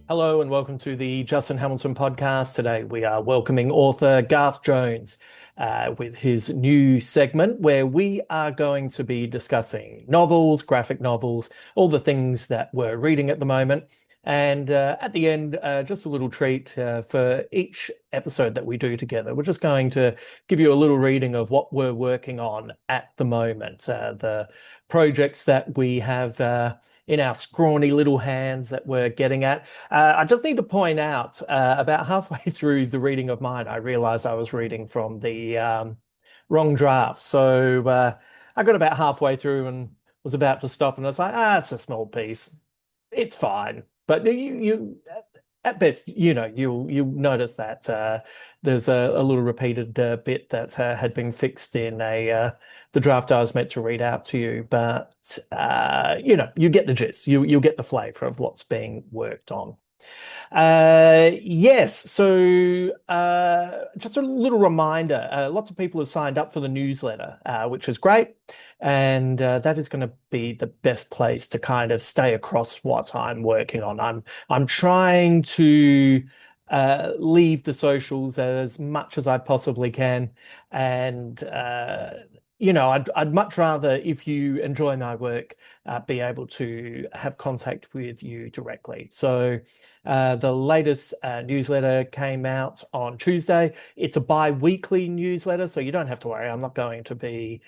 Hello and welcome to the Justin Hamilton podcast. Today we are welcoming author Garth Jones with his new segment where we are going to be discussing novels, graphic novels, all the things that we're reading at the moment. And at the end, just a little treat for each episode that we do together. We're just going to give you a little reading of what we're working on at the moment, the projects that we have in our scrawny little hands that we're getting at. I just need to point out about halfway through the reading of mine, I realized I was reading from the wrong draft. So I got about halfway through and was about to stop, and I was like, it's a small piece. It's fine. But you at best, you'll notice that there's a little repeated bit that had been fixed in the draft I was meant to read out to you. But you get the gist. You'll get the flavor of what's being worked on. Yes, so just a little reminder, lots of people have signed up for the newsletter, which is great, and that is going to be the best place to kind of stay across what I'm working on. I'm trying to leave the socials as much as I possibly can, and I'd much rather, if you enjoy my work, be able to have contact with you directly. So the latest newsletter came out on Tuesday. It's a bi-weekly newsletter, so you don't have to worry. I'm not going to be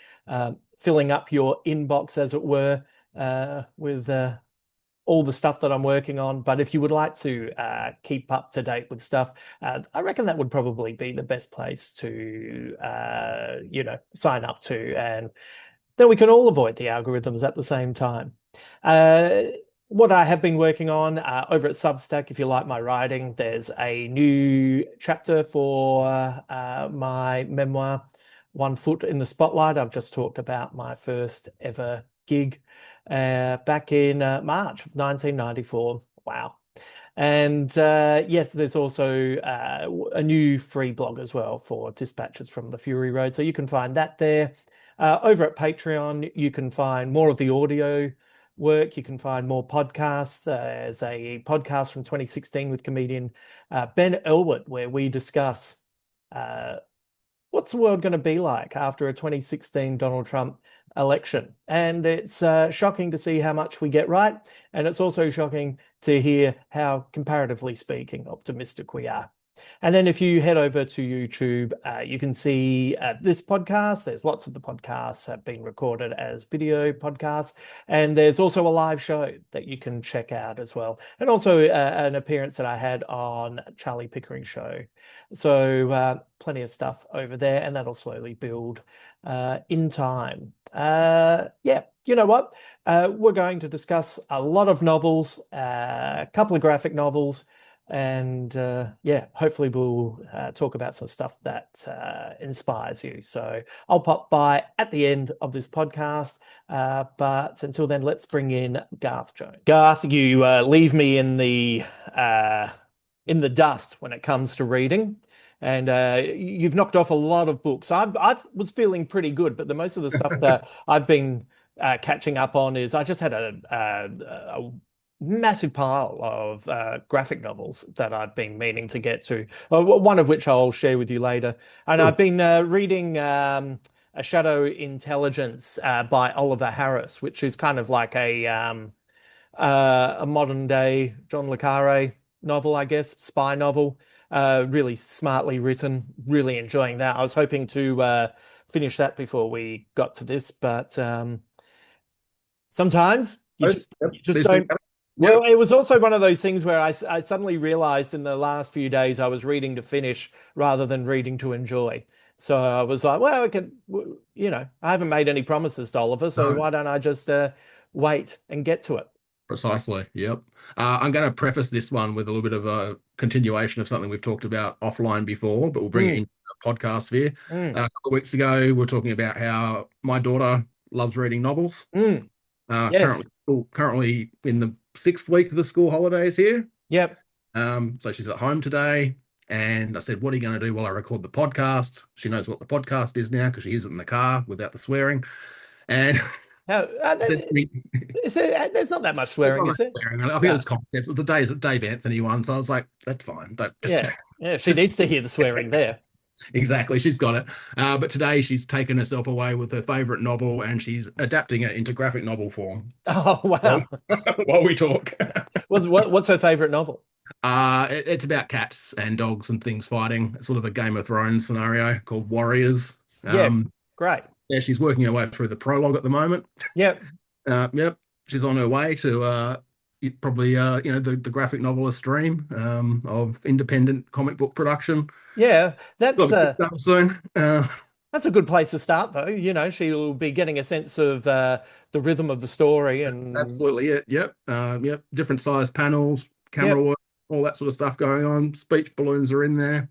filling up your inbox, as it were, with all the stuff that I'm working on. But if you would like to keep up to date with stuff, I reckon that would probably be the best place to, sign up to. And then we can all avoid the algorithms at the same time. What I have been working on over at Substack, if you like my writing, there's a new chapter for my memoir, One Foot in the Spotlight. I've just talked about my first ever gig back in March of 1994. Wow. And yes, there's also a new free blog as well for Dispatches from the Fury Road. So you can find that there. Over at Patreon, you can find more of the audio work. You can find more podcasts. There's a podcast from 2016 with comedian Ben Elwood, where we discuss what's the world going to be like after a 2016 Donald Trump election. And it's shocking to see how much we get right. And it's also shocking to hear how, comparatively speaking, optimistic we are. And then if you head over to YouTube, you can see this podcast. There's lots of the podcasts have been recorded as video podcasts. And there's also a live show that you can check out as well. And also an appearance that I had on Charlie Pickering's show. So plenty of stuff over there, and that'll slowly build in time. Yeah, you know what? We're going to discuss a lot of novels, a couple of graphic novels, and yeah, hopefully we'll talk about some stuff that inspires you. So I'll pop by at the end of this podcast, but until then, let's bring in Garth Jones. Garth, you leave me in the dust when it comes to reading. And you've knocked off a lot of books. I was feeling pretty good, but the most of the stuff that I've been catching up on is I just had a massive pile of graphic novels that I've been meaning to get to, one of which I'll share with you later. And I've been reading A Shadow Intelligence by Oliver Harris, which is kind of like a modern day John le Carre novel, I guess, spy novel. Really smartly written, really enjoying that. I was hoping to finish that before we got to this, but sometimes you just don't. Well, it was also one of those things where I suddenly realized in the last few days I was reading to finish rather than reading to enjoy. So I was like, well, I haven't made any promises to Oliver, so why don't I just wait and get to it? Precisely. Yep. I'm going to preface this one with a little bit of a continuation of something we've talked about offline before, but we'll bring it into the podcast here. A couple of weeks ago, we were talking about how my daughter loves reading novels. Yes. Currently in the 6th week of the school holidays here. Yep. So she's at home today, and I said, "What are you going to do while I record the podcast?" She knows what the podcast is now because she is in the car without the swearing, and How, there's not that much There's swearing, not is much there? swearing. I think it No. was concepts. The Dave Anthony one, so I was like, that's fine. Don't just Yeah. Yeah. She just needs to hear the swearing there. exactly. She's got it. But today she's taken herself away with her favorite novel, and she's adapting it into graphic novel form. Oh, While, wow. while we talk. What's her favorite novel? It's about cats and dogs and things fighting. It's sort of a Game of Thrones scenario called Warriors. Yeah. Great. Yeah, she's working her way through the prologue at the moment. Yep. Yep, she's on her way to probably the graphic novelist dream of independent comic book production. Yeah. Got a book done soon. That's a good place to start, though. She'll be getting a sense of the rhythm of the story and Absolutely it. Yep. Yep. Different size panels, camera yep. work, all that sort of stuff going on. Speech balloons are in there.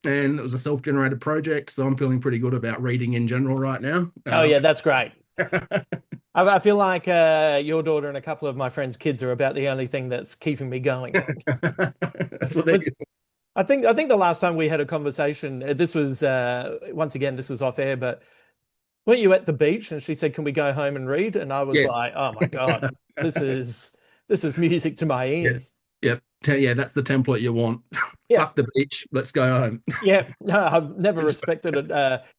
And it was a self-generated project, so I'm feeling pretty good about reading in general right now. Oh, yeah, that's great. I feel like your daughter and a couple of my friends' kids are about the only thing that's keeping me going. That's what they But I think the last time we had a conversation, this was once again, this was off air, but weren't you at the beach? And she said, "Can we go home and read?" And I was Yes. like, "Oh my God, this is music to my Yeah. ears." Yep. Yeah, that's the template you want. Yeah, Fuck the beach. Let's go home. yeah. No, I've never respected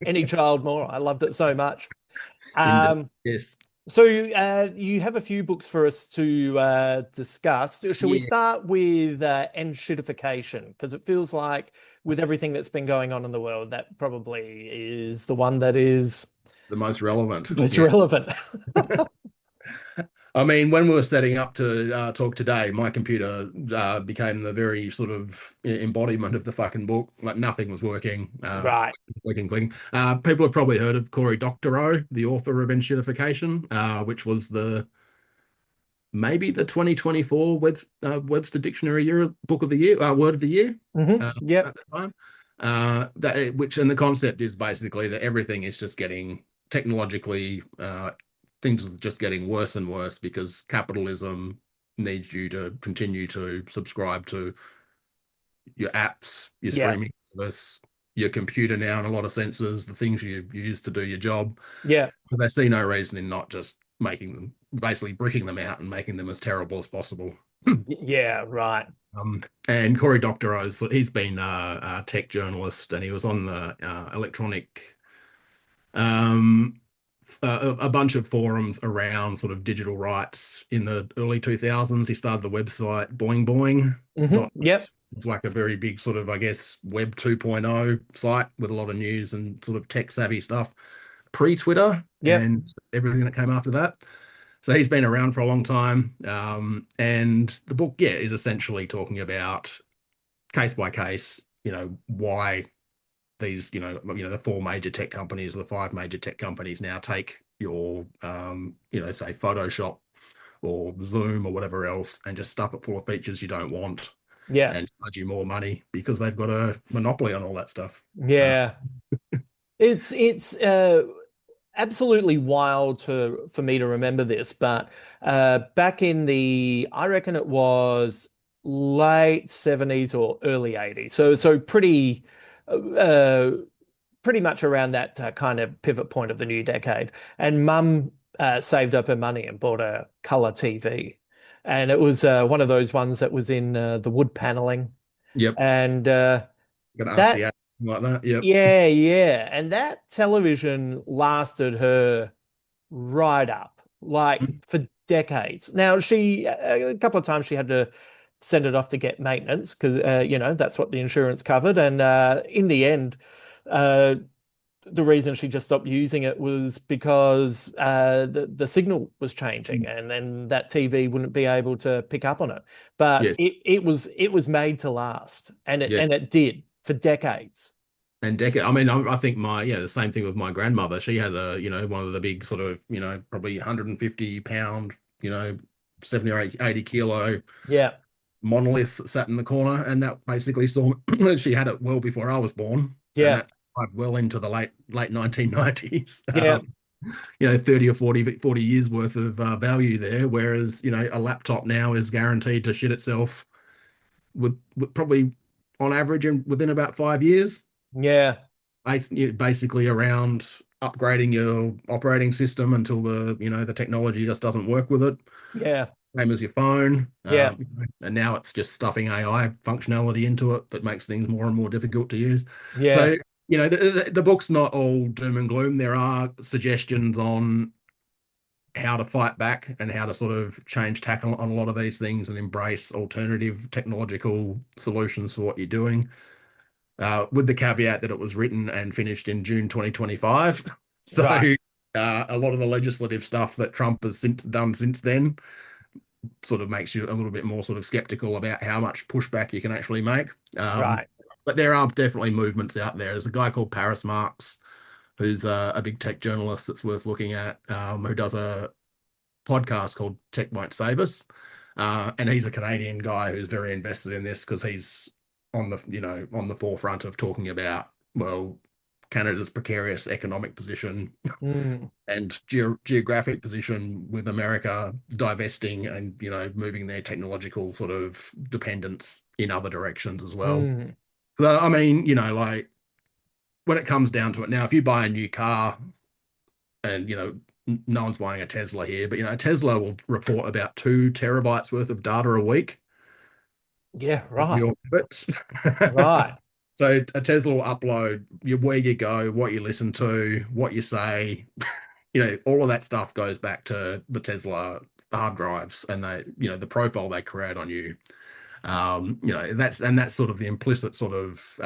any child more. I loved it so much. Indeed. Um, Yes. so you have a few books for us to discuss. Shall we Yeah. start with Enshittification? Because it feels like with everything that's been going on in the world, that probably is the one that is The most relevant. most Yeah. relevant. I mean, when we were setting up to talk today, my computer became the very sort of embodiment of the fucking book. Like nothing was working, Right. clicking. People have probably heard of Cory Doctorow, the author of Enshittification, which was maybe the 2024 Webster Dictionary Year Book of the Year, Word of the Year Yep. at the time. And the concept is basically that everything is just getting technologically things are just getting worse and worse because capitalism needs you to continue to subscribe to your apps, your Yeah. streaming service, your computer now in a lot of senses, the things you use to do your job. Yeah. But they see no reason in not just making them, basically bricking them out and making them as terrible as possible. Yeah. Right. And Cory Doctorow, he's been a tech journalist and he was on the electronic a bunch of forums around sort of digital rights in the early 2000s. He started the website Boing Boing. Yep. It's like a very big sort of, I guess, Web 2.0 site with a lot of news and sort of tech savvy stuff pre-Twitter Yep. and everything that came after that. So he's been around for a long time. And the book, yeah, is essentially talking about case by case, why these, the four major tech companies or the five major tech companies now take your, say Photoshop or Zoom or whatever else and just stuff it full of features you don't want Yeah. and charge you more money because they've got a monopoly on all that stuff. Yeah. It's absolutely wild for me to remember this, but back in I reckon it was late 70s or early 80s. So uh, pretty much around that kind of pivot point of the new decade. And Mum saved up her money and bought a color TV, and it was one of those ones that was in the wood paneling, Yep. and Got an that RCA like that. Yep. yeah, yeah. And that television lasted her right up, like for decades. Now, a couple of times she had to send it off to get maintenance because, that's what the insurance covered. And in the end, uh, the reason she just stopped using it was because the signal was changing, and then that TV wouldn't be able to pick up on it. But Yes. it was made to last, and it Yeah. and it did for decades. And decade. I mean, I think the same thing with my grandmother. She had one of the big sort of, probably 150 pound, 70 or 80 kilo Yeah, monoliths that sat in the corner. And that basically saw, she had it well before I was born. And yeah, that well into the late 1990s. yeah, 30 or 40 years worth of value there. Whereas, a laptop now is guaranteed to shit itself with probably on average and within about 5 years. yeah, Basically around upgrading your operating system until the technology just doesn't work with it. Yeah. Same as your phone. Yeah. And now it's just stuffing AI functionality into it that makes things more and more difficult to use. Yeah. So, the book's not all doom and gloom. There are suggestions on how to fight back and how to sort of change tack on a lot of these things and embrace alternative technological solutions for what you're doing. With the caveat that it was written and finished in June 2025. So Right. a lot of the legislative stuff that Trump has done since then sort of makes you a little bit more sort of skeptical about how much pushback you can actually make. Right. But there are definitely movements out there. There's a guy called Paris Marx, who's a big tech journalist that's worth looking at, who does a podcast called Tech Won't Save Us. And he's a Canadian guy who's very invested in this because he's on the forefront of talking about, well, Canada's precarious economic position Mm. and geographic position with America divesting and moving their technological sort of dependence in other directions as well. Mm. So I mean, like when it comes down to it now, if you buy a new car and no one's buying a Tesla here, but Tesla will report about 2 terabytes worth of data a week Yeah. of Right. your habits. Right. So a Tesla will upload where you go, what you listen to, what you say. All of that stuff goes back to the Tesla hard drives and the profile they create on you. That's sort of the implicit sort of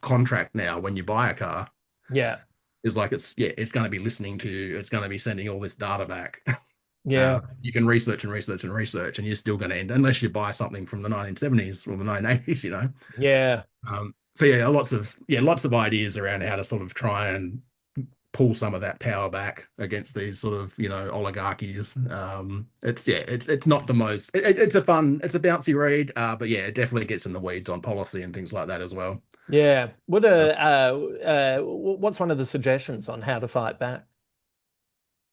contract now when you buy a car Yeah. is like it's going to be listening to you, it's going to be sending all this data back. Yeah. You can research and research and research, and you're still going to end unless you buy something from the 1970s or the 1980s. Yeah. So yeah, lots of ideas around how to sort of try and pull some of that power back against these sort of oligarchies. It's not the most. It's a bouncy read, but yeah, it definitely gets in the weeds on policy and things like that as well. Yeah. What's one of the suggestions on how to fight back?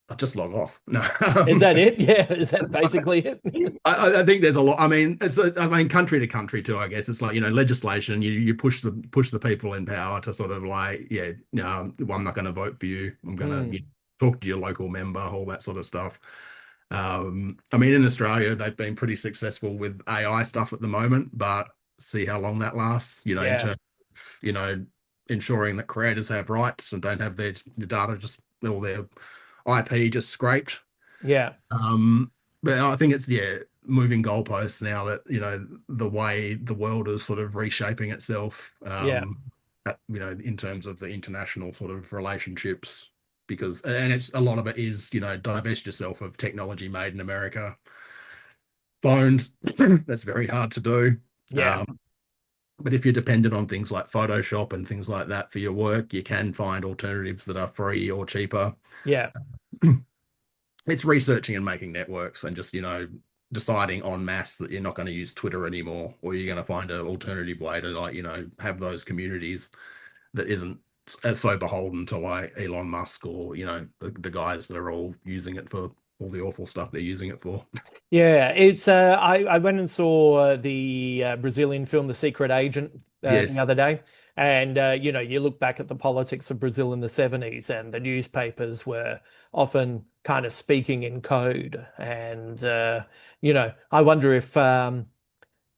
I just log off. No, Is that it? Yeah. Is that basically it? I think there's a lot. I mean, country to country too. I guess it's like legislation. You push the people in power to sort of like, yeah, no, well, I'm not going to vote for you. I'm going to talk to your local member, all that sort of stuff. I mean, in Australia, they've been pretty successful with AI stuff at the moment, but see how long that lasts. In Yeah. terms of, ensuring that creators have rights and don't have their data just all their IP just scraped. Yeah. But I think it's moving goalposts now that the way the world is sort of reshaping itself. Yeah. In terms of the international sort of relationships, and it's a lot of it is divest yourself of technology made in America. Phones, that's very hard to do. Yeah. But if you're dependent on things like Photoshop and things like that for your work, you can find alternatives that are free or cheaper. Yeah. It's researching and making networks and just deciding en masse that you're not going to use Twitter anymore, or you're going to find an alternative way to have those communities that isn't as so beholden to like Elon Musk or the guys that are all using it for all the awful stuff they're using it for. Yeah, it's I went and saw the Brazilian film The Secret Agent the Yes. other day, and you look back at the politics of Brazil in the 70s, and the newspapers were often kind of speaking in code, and I wonder if and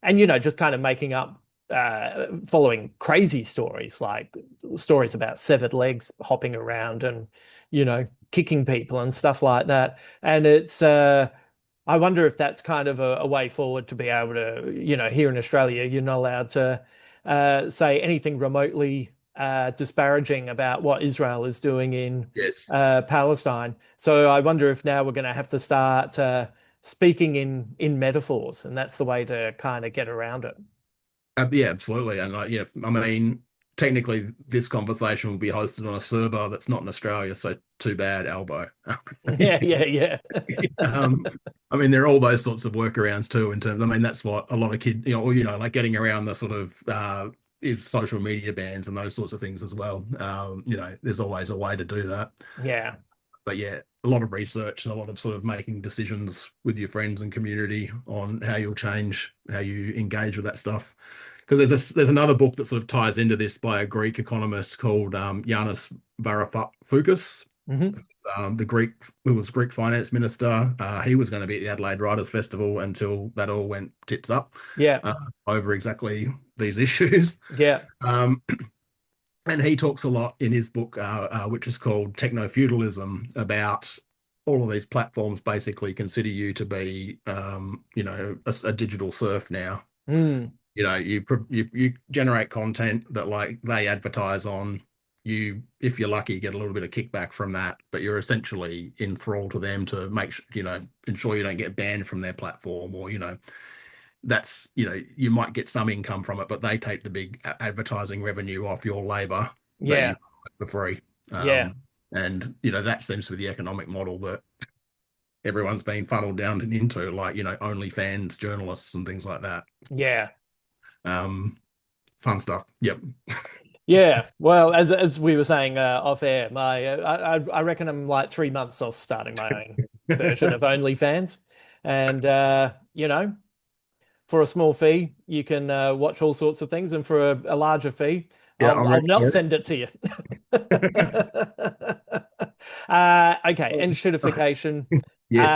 just kind of making up following crazy stories, like stories about severed legs hopping around and kicking people and stuff like that. And it's I wonder if that's kind of a way forward to be able to, here in Australia, you're not allowed to say anything remotely disparaging about what Israel is doing in Yes. Palestine. So I wonder if now we're going to have to start speaking in metaphors, and that's the way to kind of get around it. Yeah, absolutely. And I mean, technically, this conversation will be hosted on a server that's not in Australia, so too bad, Albo. Yeah, yeah, yeah. um, I mean, there are all those sorts of workarounds too. In terms, I mean, that's what a lot of kids, like getting around the sort of social media bans and those sorts of things as well. There's always a way to do that. Yeah. But yeah, a lot of research and a lot of sort of making decisions with your friends and community on how you'll change how you engage with that stuff. there's another book that sort of ties into this by a Greek economist called Yanis Varoufakis. Hmm. The Greek, who was Greek finance minister. He was going to be at the Adelaide Writers Festival until that all went tits up Yeah. over exactly these issues. Yeah. Um, and he talks a lot in his book, which is called Techno-Feudalism, about all of these platforms basically consider you to be, a digital serf now. Mm. You generate content that like they advertise on. You, if you're lucky, get a little bit of kickback from that, but you're essentially in thrall to them to make sure, ensure you don't get banned from their platform, or that's you might get some income from it, but they take the big advertising revenue off your labor that Yeah. you for free. Yeah. And that seems to be the economic model that everyone's been funneled down and into, like OnlyFans journalists and things like that. Yeah. Um, Fun stuff. Yep. Yeah. Well, as we were saying off air, I reckon I'm like 3 months off starting my own version of OnlyFans, and for a small fee, you can watch all sorts of things, and for a larger fee, Yeah, I'll I'm I'll ready not for send it to you. Okay, it. enshittification. Yes.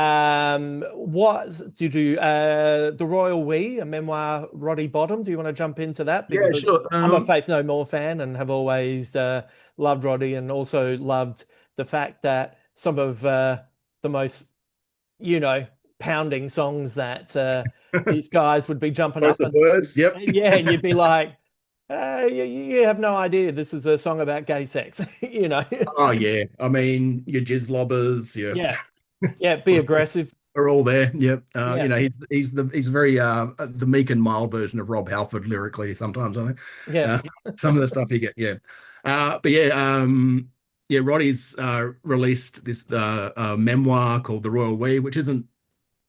What did you The Royal We, a memoir, Roddy Bottum? Do you want to jump into that? Yeah, Because sure. I'm a Faith No More fan and have always loved Roddy, and also loved the fact that some of the most, you know, pounding songs that these guys would be jumping Choice up of words. Yep. and yeah, and you'd be like, you have no idea this is a song about gay sex, you know? Oh yeah. I mean, your jizz lobbers, yeah, Yeah, yeah, be aggressive. are all there. Yep. Yeah, He's very the meek and mild version of Rob Halford lyrically sometimes, I think. yeah, Uh, some of the stuff you get, yeah. But yeah, Roddy's released this memoir called The Royal We, which isn't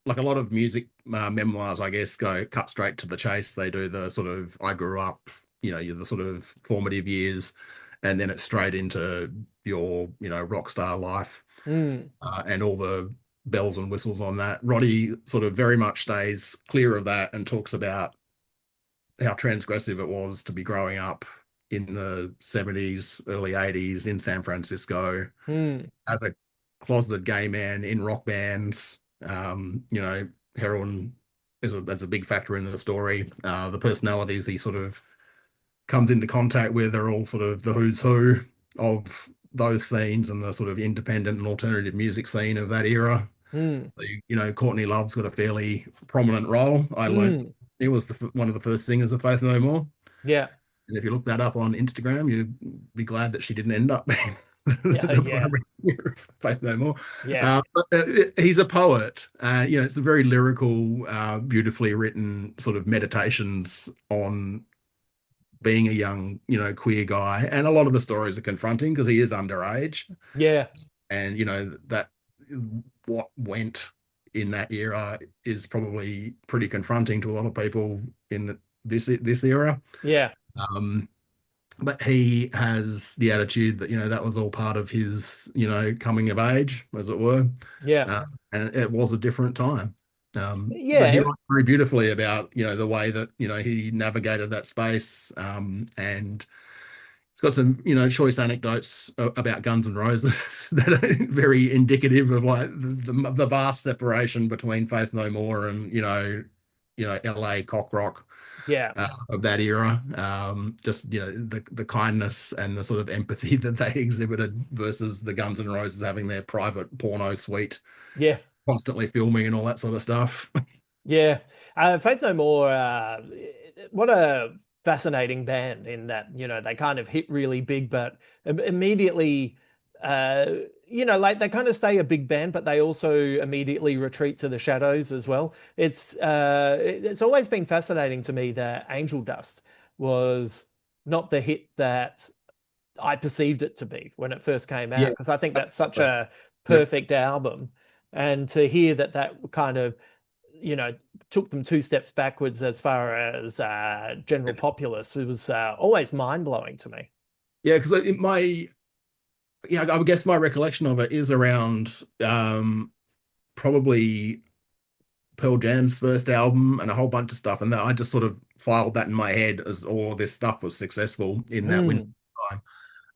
like a lot of music memoirs, I guess, go cut straight to the chase. They do the sort of I grew up, you're the sort of formative years, and then it's straight into your, rock star life, mm, and all the bells and whistles on that. Roddy sort of very much stays clear of that and talks about how transgressive it was to be growing up in the 70s, early 80s in San Francisco mm, as a closeted gay man in rock bands. Heroin is a big factor in the story. The personalities he sort of comes into contact with are all sort of the who's who of those scenes and the sort of independent and alternative music scene of that era. mm, Courtney Love's got a fairly prominent role. I learned mm. he was one of the first singers of Faith No More. Yeah, And if you look that up on Instagram, you'd be glad that she didn't end up being yeah, the yeah, primary singer of Faith No More. yeah, He's a poet. It's a very lyrical, beautifully written sort of meditations on being a young, queer guy. And a lot of the stories are confronting because he is underage. yeah, And, that what went in that era is probably pretty confronting to a lot of people in this era. yeah, Um, but he has the attitude that, that was all part of his, coming of age, as it were. yeah, Uh, and it was a different time. So he yeah, wrote very beautifully about, the way that, he navigated that space. And it's got some, choice anecdotes about Guns N' Roses that are very indicative of like the vast separation between Faith No More and, LA cock rock yeah, of that era. Just the kindness and the sort of empathy that they exhibited versus the Guns N' Roses having their private porno suite, yeah. constantly filming and all that sort of stuff. Yeah, Faith No More. What a fascinating band in that, they kind of hit really big, but immediately, uh, like they kind of stay a big band, but they also immediately retreat to the shadows as well. It's always been fascinating to me that Angel Dust was not the hit that I perceived it to be when it first came out, Yeah. because I think that's such a Yep. perfect album, and to hear that kind of took them two steps backwards as far as general populace. It was always mind blowing to me. Yeah, because I guess my recollection of it is around probably Pearl Jam's first album and a whole bunch of stuff. And I just sort of filed that in my head as all of this stuff was successful in that window Mm, of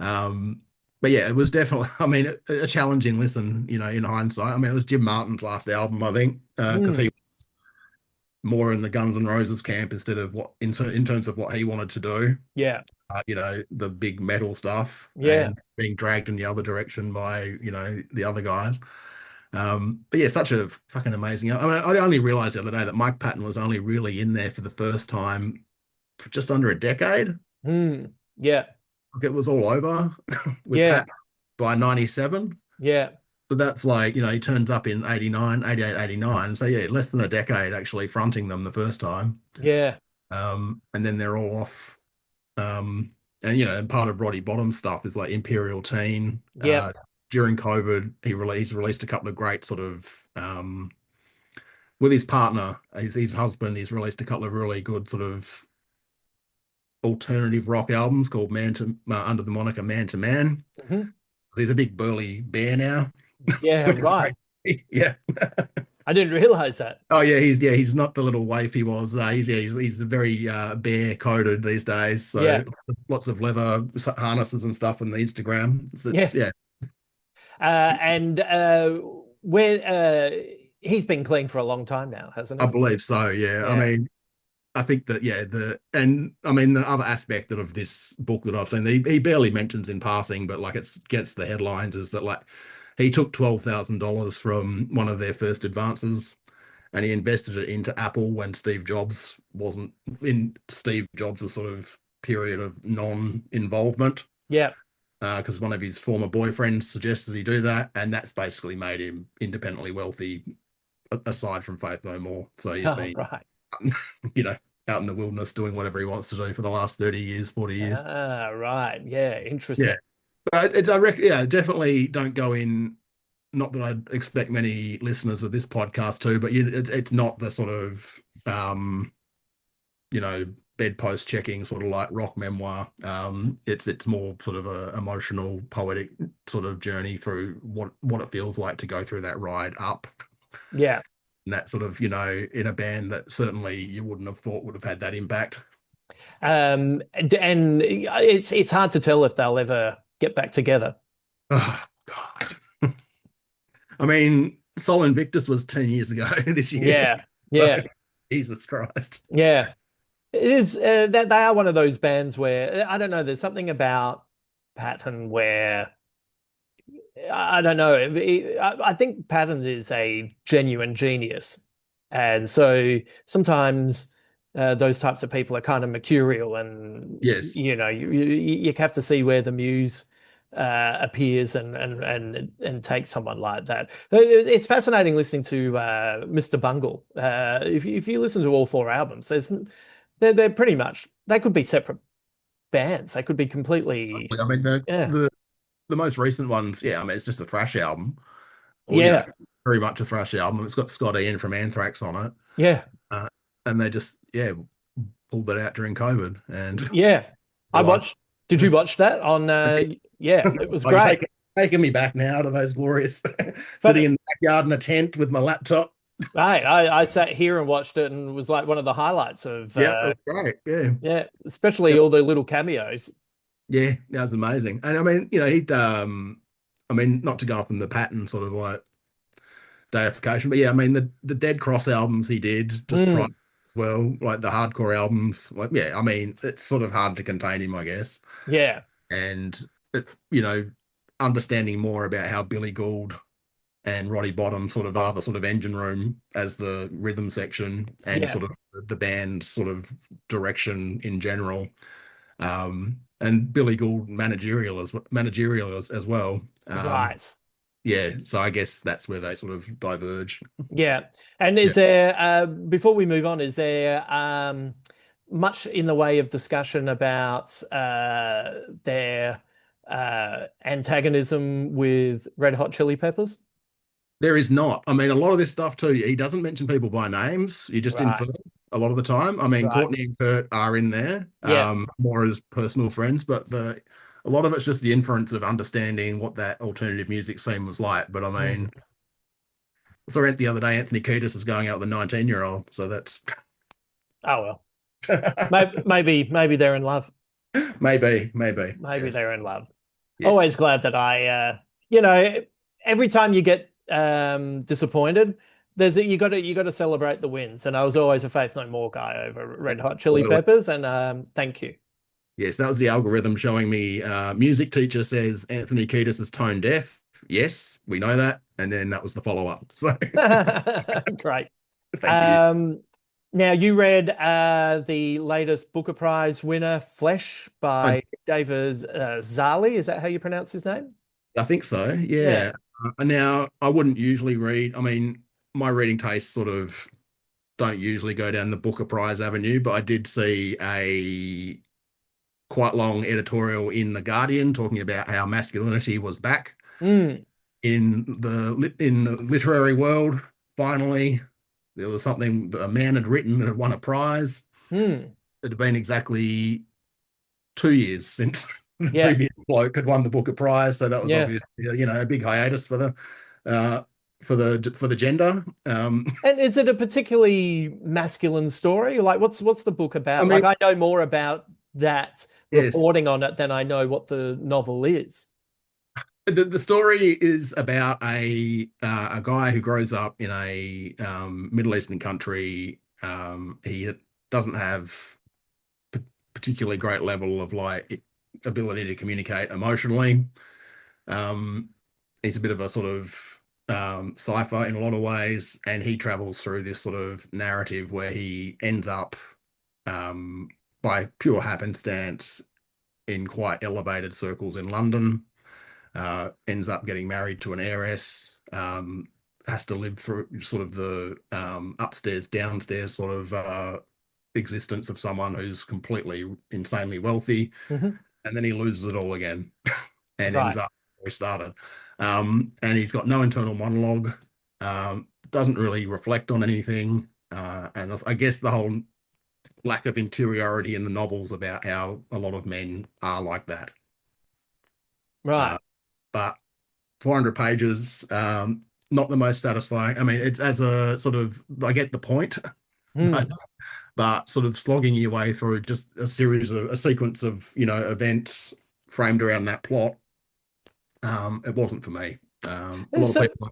time. But yeah, it was definitely, I mean, a challenging listen, in hindsight. I mean, it was Jim Martin's last album, I think, because he mm, was more in the Guns N' Roses camp instead of in terms of what he wanted to do. yeah, The big metal stuff yeah. and being dragged in the other direction by, the other guys. But yeah, such a fucking amazing. I mean, I only realized the other day that Mike Patton was only really in there for the first time for just under a decade. Mm, yeah, Like it was all over with yeah, Pat by 97. yeah, So that's like, he turns up in 89, 88, 89. So yeah, less than a decade actually fronting them the first time. yeah, And then they're all off. And and part of Roddy Bottum's stuff is like Imperial Teen. yep, During COVID, he's released a couple of great sort of with his partner, his husband, he's released a couple of really good sort of alternative rock albums called Man to under the moniker Man to Man. hmm, He's a big burly bear now, yeah, which is right. great. Yeah. I didn't realize that. Oh yeah, he's not the little waif he was. He's very bare coded these days. Yeah, So lots of leather harnesses and stuff on the Instagram. So yeah. it's yeah, And where he's been clean for a long time now, hasn't I he? believe so. Yeah, I Yeah. mean, I think that I mean the other aspect of this book that I've seen that he barely mentions in passing, but like it gets the headlines is that like he took $12,000 from one of their first advances and he invested it into Apple when Steve Jobs wasn't in Steve Jobs' sort of period of non-involvement. Yeah. Because one of his former boyfriends suggested he do that, and that's basically made him independently wealthy, aside from Faith No More. So he's Oh, been, right. you know, out in the wilderness doing whatever he wants to do for the last 30 years, 40 years. Ah, right. Yeah. Yeah. Interesting. But I reckon, yeah, definitely don't go in. Not that I'd expect many listeners of this podcast to, but it's not the sort of you know, bedpost checking sort of like rock memoir. It's more sort of a emotional, poetic sort of journey through what it feels like to go through that ride up. Yeah. And that sort of, in a band that certainly you wouldn't have thought would have had that impact. And it's hard to tell if they'll ever get back together. Oh, God. I mean, Sol Invictus was 10 years ago this year. Yeah. So, Yeah. Jesus Christ. Yeah. It is that they are one of those bands where I don't know, there's something about Patton where I don't know. I think Patton is a genuine genius. And so sometimes those types of people are kind of mercurial and Yes. you have to see where the muse appears and take someone like that. It's fascinating listening to Mr. Bungle. If you listen to all four albums, they're pretty much they could be separate bands. They could be completely I mean, yeah. the most recent ones, yeah, I mean, it's just a thrash album, or Yeah. very much a thrash album. It's got Scott Ian from Anthrax on it, Yeah. uh, and they just pulled that out during COVID, and Yeah. I they're like, watched. Did you just watch that on yeah, it was oh, you're great. taking me back now to those glorious sitting But in the backyard in a tent with my laptop. I sat here and watched it and it was like one of the highlights of Yeah, it was great. Yeah, yeah, especially yep. all the little cameos. Yeah, that was amazing. And I mean, he'd I mean, not to go up in the pattern sort of like deification, but yeah, I mean the Dead Cross albums he did just prior Mm, as well, like the hardcore albums. Like, yeah, I mean, it's sort of hard to contain him, I guess. yeah. And understanding more about how Billy Gould and Roddy Bottum sort of are the sort of engine room as the rhythm section and Yeah. sort of the band's sort of direction in general. And Billy Gould managerial as well. Right. Yeah, so I guess that's where they sort of diverge. Yeah. And Yeah, is there before we move on, is there much in the way of discussion about their antagonism with Red Hot Chili Peppers? there is not. I mean, a lot of this stuff too, he doesn't mention people by names. You just Right. infer a lot of the time. I mean, Right. Courtney and Kurt are in there, Yeah. more as personal friends, but a lot of it's just the inference of understanding what that alternative music scene was like. But I Mm. mean, saw it the other day. Anthony Kiedis is going out with a 19-year-old, so that's Oh well, maybe they're in love. maybe. Maybe Yes, they're in love. yes. Always glad that you know, every time you get disappointed, you got to celebrate the wins. And I was always a Faith No More guy over Red Hot Chili Absolutely. Peppers, and thank you. Yes, that was the algorithm showing me music teacher says Anthony Kiedis is tone deaf. Yes, we know that. And then that was the follow-up. So Great. thank you. Um, Now you read the latest Booker Prize winner, Flesh, I, by David Szalay. Is that how you pronounce his name? I think so. Yeah. Yeah. Now I wouldn't usually read. I mean, my reading tastes sort of don't usually go down the Booker Prize avenue, but I did see a quite long editorial in The Guardian talking about how masculinity was back Mm, in the literary world. Finally, there was something that a man had written that had won a prize. mm. It had been exactly 2 years since the Yeah. previous bloke had won the Booker Prize, so that was Yeah. obviously a big hiatus for the uh, for the gender. And is it a particularly masculine story? Like, what's the book I about? mean, Like, I know more about that yes, reporting on it than I know what the novel is. the story is about a guy who grows up in a Middle Eastern country. He doesn't have particularly great level of like ability to communicate emotionally. Um, he's a bit of a sort of cipher in a lot of ways, and he travels through this sort of narrative where he ends up um, by pure happenstance in quite elevated circles in London. Ends up getting married to an heiress. Has to live through sort of the upstairs, downstairs sort of existence of someone who's completely insanely wealthy, Hmm. and then he loses it all again and ends Right. up where he started. And he's got no internal monologue, doesn't really reflect on anything. And I guess the whole lack of interiority in the novels about how a lot of men are like that. Right. Uh, but 400 pages, not the most satisfying. I mean, it's as a sort of, I get the point, but Hmm. sort of slogging your way through just a sequence of events framed around that plot. It wasn't for me. A lot of So, people,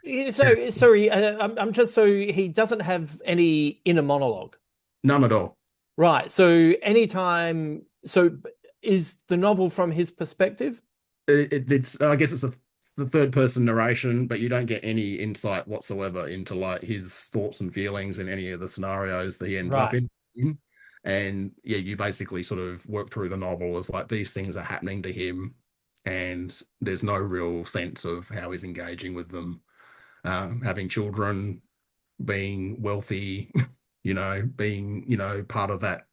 yeah, so sorry. I'm just so he doesn't have any inner monologue. none at all. Right. So anytime, so is the novel from his perspective? It's I guess it's the third person narration, but you don't get any insight whatsoever into like his thoughts and feelings in any of the scenarios that he ends up Right. in. And yeah, you basically sort of work through the novel as like these things are happening to him, and there's no real sense of how he's engaging with them. Having children, being wealthy, being, part of that,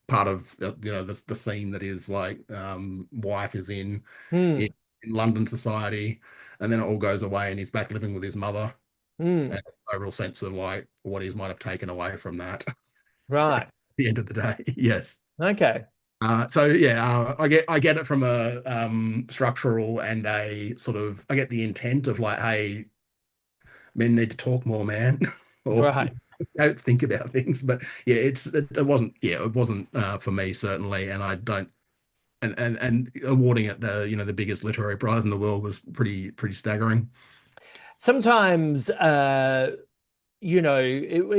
part of, the scene that is like, wife is in, Hmm. in London society, and then it all goes away and he's back living with his mother. Hmm. And a real sense of like what he might have taken away from that at Right. the end of the day. Yes. Okay. So yeah, I get it from a structural and a sort of I get the intent of like, hey, men need to talk more, man, or Right. don't think about things. But yeah, it wasn't for me certainly, and I don't. And awarding it the biggest literary prize in the world was pretty staggering. Sometimes, it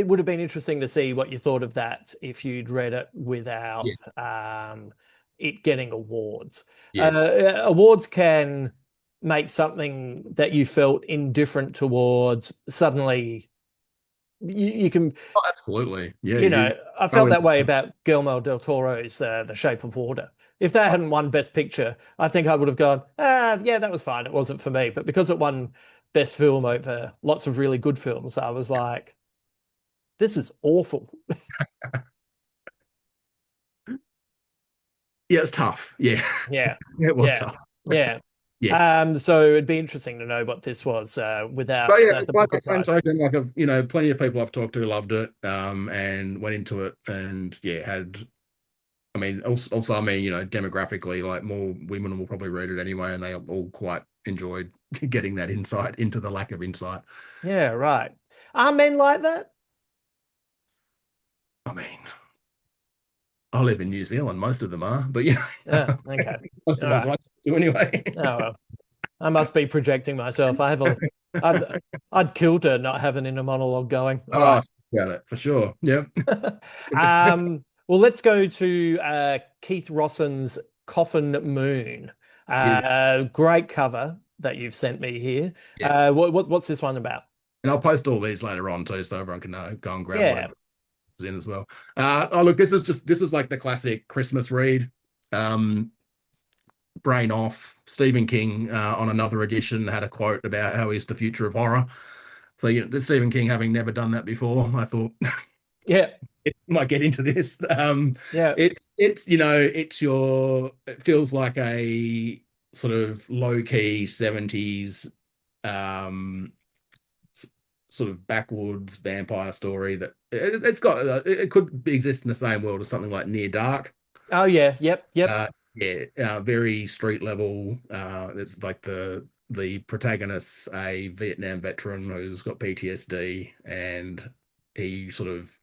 would have been interesting to see what you thought of that if you'd read it without Yes, it getting awards. yes, Awards can make something that you felt indifferent towards suddenly you can, oh, absolutely. Yeah, you I go felt in. that way about Guillermo del Toro's The Shape of Water. If that hadn't won Best Picture, I think I would have gone, yeah, that was fine. It wasn't for me. But because it won Best Film over lots of really good films, I was like, this is awful. Yeah, it's tough. Yeah, Yeah, it was yeah, tough. yeah. Yes. So it'd be interesting to know what this was But without yeah, the by Booker that same Prize. token, like plenty of people I've talked to loved it, and went into it, and yeah, had I mean, also, I mean, demographically, like more women will probably read it anyway, and they all quite enjoyed getting that insight into the lack of insight. Yeah, right. Are men like that? I mean, I live in New Zealand, most of them are, but Yeah, okay. most of All the ones right. I do anyway. Oh well. I must be projecting myself. I'd I'd kill to not have an inner monologue going. All Oh, right. got it for sure. Yeah. Well, let's go to Keith Rosson's Coffin Moon. Yeah. Great cover that you've sent me here. Yes. What's this one about? And I'll post all these later on too, so everyone can go and grab Yeah, whatever is in as well. Oh look, this is like the classic Christmas read. Um, Brain off. Stephen King on another edition had a quote about how he's the future of horror. So Stephen King having never done that before, I thought yeah, it might get into this. yeah, It feels like a sort of low key 70s um sort of backwoods vampire story that it's got it could exist in the same world as something like Near Dark. oh yeah, yep, yep, Yeah, very street level. It's like the protagonist's a Vietnam veteran who's got PTSD, and he sort of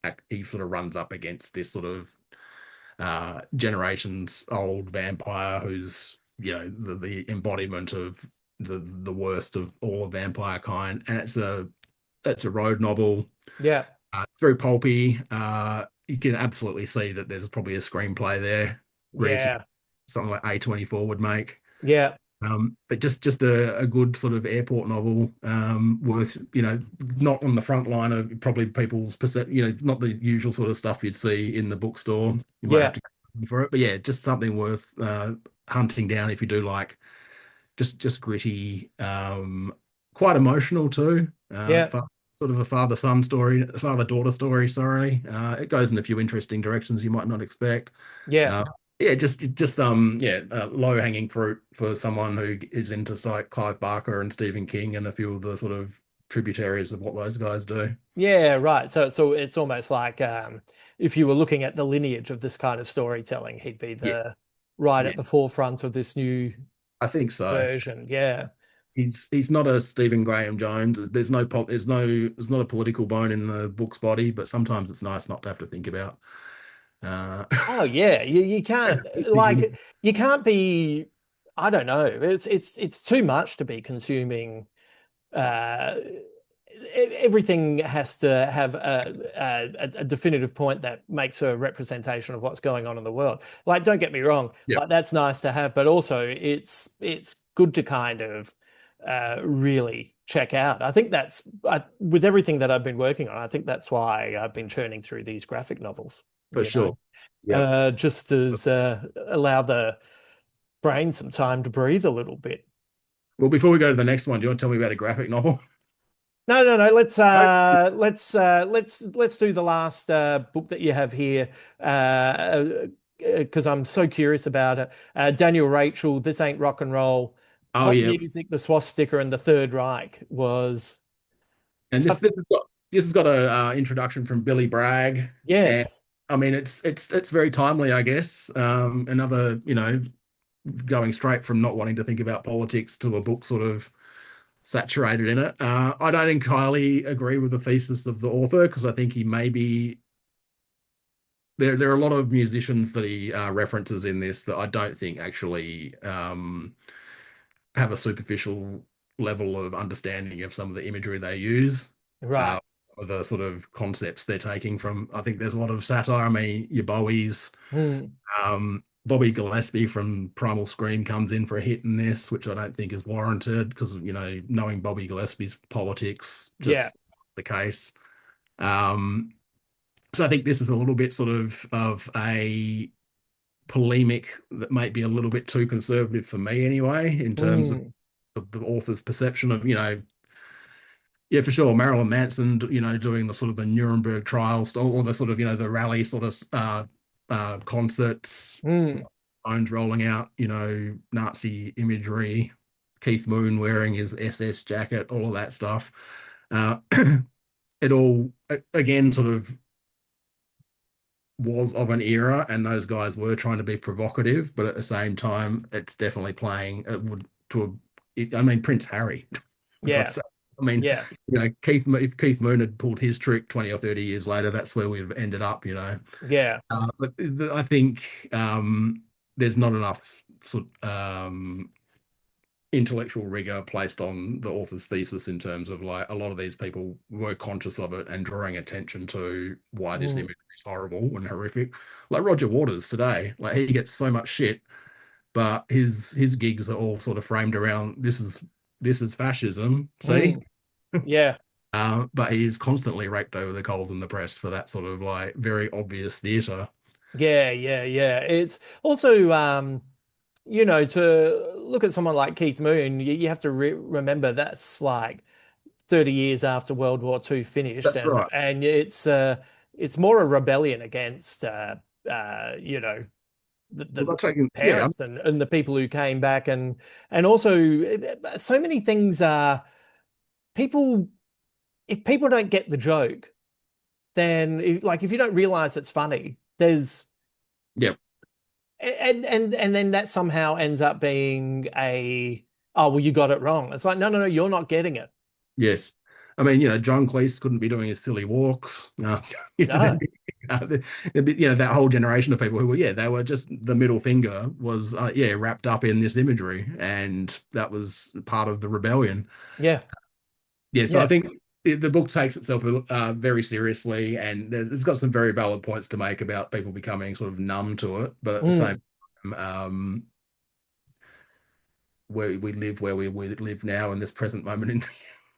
runs up against this sort of generations old vampire who's the embodiment of the worst of all of vampire kind, and it's a road novel. yeah, It's very pulpy. You can absolutely see that there's probably a screenplay there, yeah, something like A24 would make. yeah, But just a good sort of airport novel, worth, not on the front line of probably people's perception, not the usual sort of stuff you'd see in the bookstore. You might have yeah, to go for it, but yeah, just something worth hunting down if you do like just gritty, quite emotional too. yeah, Sort of a father-son story, father-daughter story, sorry. It goes in a few interesting directions you might not expect. yeah. Uh, yeah, low-hanging fruit for someone who is into like Clive Barker and Stephen King and a few of the sort of tributaries of what those guys do. Yeah, right. So it's almost like if you were looking at the lineage of this kind of storytelling, he'd be Yeah, the right yeah, at the forefront of this new I think so. version. Yeah. He's not a Stephen Graham Jones. There's not a political bone in the book's body, but sometimes it's nice not to have to think about. Uh, Oh yeah, you can't like you can't be. I don't know. It's too much to be consuming. Uh, Everything has to have a definitive point that makes a representation of what's going on in the world. Like, don't get me wrong, yeah, like that's nice to have, but also it's good to kind of really check out. I think with everything that I've been working on, I think that's why I've been churning through these graphic novels, for you know, sure. Yep. just as allow the brain some time to breathe a little bit. Well, before we go to the next one, do you want to tell me about a graphic novel? No, no, no. Right. Let's do the last book that you have here, because I'm so curious about it. Daniel Rachel, This Ain't Rock and Roll, Oh Pop yeah, Music, The Swastika, and the Third Reich was and this stuff. this has got a introduction from Billy Bragg, and Yes, I mean it's very timely, I guess. Another going straight from not wanting to think about politics to a book sort of saturated in it. I don't entirely agree with the thesis of the author because I think he maybe there are a lot of musicians that he references in this that I don't think actually have a superficial level of understanding of some of the imagery they use. right. Uh, the sort of concepts they're taking from. I think there's a lot of satire. I mean, your Bowies, Hmm. Bobby Gillespie from Primal Scream comes in for a hit in this, which I don't think is warranted because knowing Bobby Gillespie's politics, Yeah, just the case. Um, so I think this is a little bit sort of a polemic that might be a little bit too conservative for me anyway, in terms of hmm. the author's perception of, yeah, for sure, Marilyn Manson, doing the sort of the Nuremberg trials, or the sort of, the rally sort of concerts, Hmm. phones rolling out, Nazi imagery, Keith Moon wearing his SS jacket, all of that stuff. Uh, it all, again, sort of was of an era, and those guys were trying to be provocative, but at the same time, it's definitely playing it would to I mean, Prince Harry, for God's Yeah. sake. I mean, Yeah. If Keith Moon had pulled his trick 20 or 30 years later, that's where we've ended up, Yeah. But I think there's not enough intellectual rigor placed on the author's thesis in terms of like a lot of these people were conscious of it and drawing attention to why this Mm. imagery is horrible and horrific. Like Roger Waters today, like he gets so much shit, but his gigs are all sort of framed around this is fascism. See, Mm. Yeah. but he's constantly raked over the coals in the press for that sort of like very obvious theatre. Yeah. Yeah. Yeah. It's also, to look at someone like Keith Moon, you have to remember that's like 30 years after World War II finished, That's right. and it's more a rebellion against you know Well, the they're taking, yeah, parents and the people who came back, and also so many things are people if people don't get the joke, then like if you don't realize it's funny, there's yeah, and then that somehow ends up being a, oh well, you got it wrong. It's like, no, no, no, you're not getting it. yes. I mean, John Cleese couldn't be doing his silly walks. No. That whole generation of people who were, yeah, they were just the middle finger was, yeah, wrapped up in this imagery, and that was part of the rebellion. Yeah. Yeah, so I Yeah. think the book takes itself very seriously, and it's got some very valid points to make about people becoming sort of numb to it, but at the Mm. same time, where we live now in this present moment in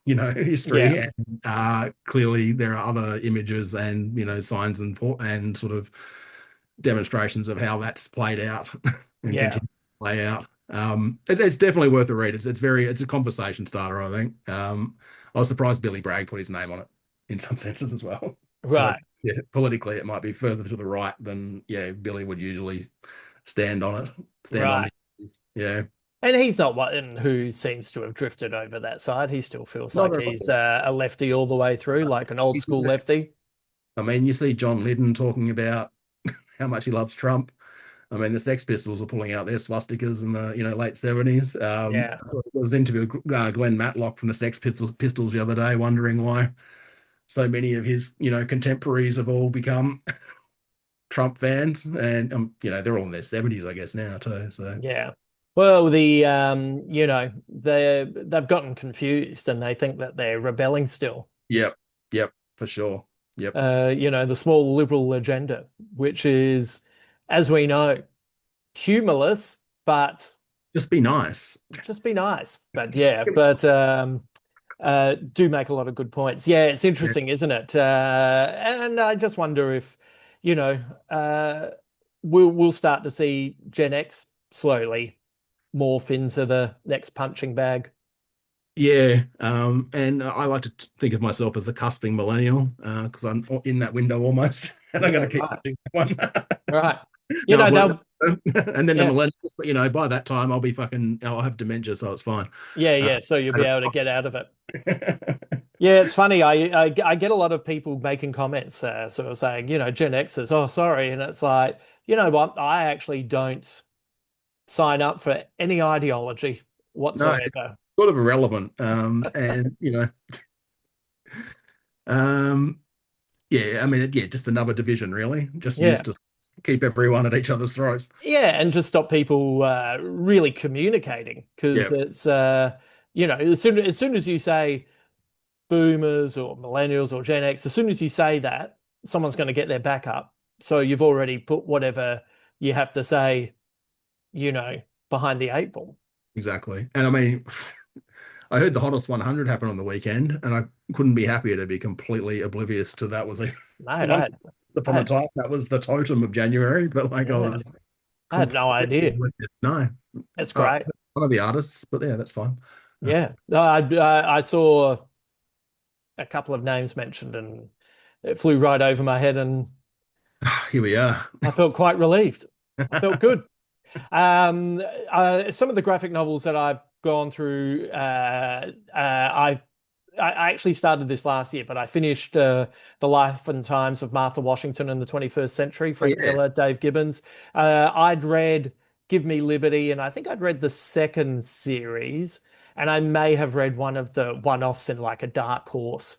Yeah. history, and clearly there are other images and signs and sort of demonstrations of how that's played out and Yeah. continues to play out. It's definitely worth a read. It's a conversation starter, I think. I was surprised Billy Bragg put his name on it in some senses as well. Like, Right. yeah, politically it might be further to the right than Billy would usually stand on it, stand on Right. it. Yeah. And he's not one who seems to have drifted over that side. He still feels Not like at he's all. a lefty all the way through, like an old school lefty. I mean, you see John Lydon talking about how much he loves Trump. I mean, the Sex Pistols are pulling out their swastikas in the late 70s. Yeah. I was interviewing Glenn Matlock from the Sex Pistols the other day, wondering why so many of his contemporaries have all become Trump fans, and they're all in their 70s, I guess, now too. So Yeah. Well, they've gotten confused and they think that they're rebelling still. yep, yep, for sure. Yep, The small liberal agenda, which is, as we know, humorless, but just be nice. just be nice. But yeah, but do make a lot of good points. Yeah, it's Yeah, interesting, isn't it? And I just wonder if, you know, uh, we'll start to see Gen X slowly morph into the next punching bag. yeah. And I like to think of myself as a cusping millennial because I'm in that window almost, and I'm Yeah, going to keep right, using that one. right. You No, know, I've learned they'll, and then the yeah, millennials, but by that time I'll have dementia, so it's fine. yeah, Uh, yeah. So you'll I be able to get out of it. Yeah, it's funny. I get a lot of people making comments, sort of saying, Gen Xers, oh, sorry. And it's like, you know what? I actually don't sign up for any ideology no, it's whatsoever. sort of irrelevant. And um, yeah, I mean, yeah, just another division, really, just Yeah. used to keep everyone at each other's throats. Yeah, and just stop people really communicating because Yeah, it's as soon as you say boomers or millennials or Gen X, as soon as you say that, someone's going to get their back up. So you've already put whatever you have to say, behind the eight ball. exactly. And I mean, I heard the hottest 100 happen on the weekend, and I couldn't be happier to be completely oblivious to that was Mate, once upon a time that was the totem of January, but like I yeah, was I had no completely idea. oblivious. No, It's uh, great. one of the artists, but yeah, that's fine. Yeah, no, I saw a couple of names mentioned, and it flew right over my head, and Here we are. I felt quite relieved. I felt good. Some of the graphic novels that I've gone through, I I actually started this last year, but I finished The Life and Times of Martha Washington in the 21st Century, Oh Frank yeah. Miller, Dave Gibbons. I'd read Give Me Liberty, and I think I'd read the second series, and I may have read one of the one-offs in like a Dark Horse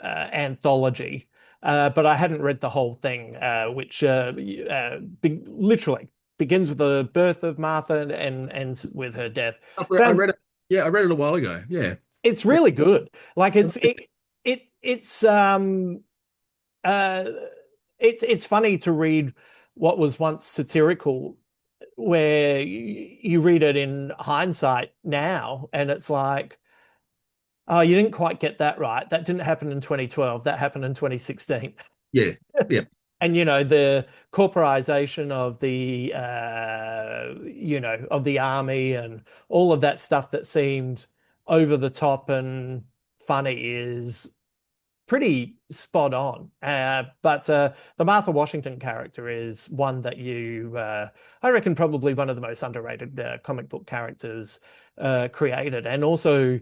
anthology. But I hadn't read the whole thing, which be literally begins with the birth of Martha and ends with her death. I read it. Yeah, I read it a while ago. Yeah. It's really good. Like it's uh it's funny to read what was once satirical, where you read it in hindsight now, and it's like, oh, you didn't quite get that right. That didn't happen in 2012. That happened in 2016. Yeah. Yeah. And the corporatization of the of the army and all of that stuff that seemed over the top and funny is pretty spot on. But the Martha Washington character is one that I reckon, probably one of the most underrated comic book characters created. And also,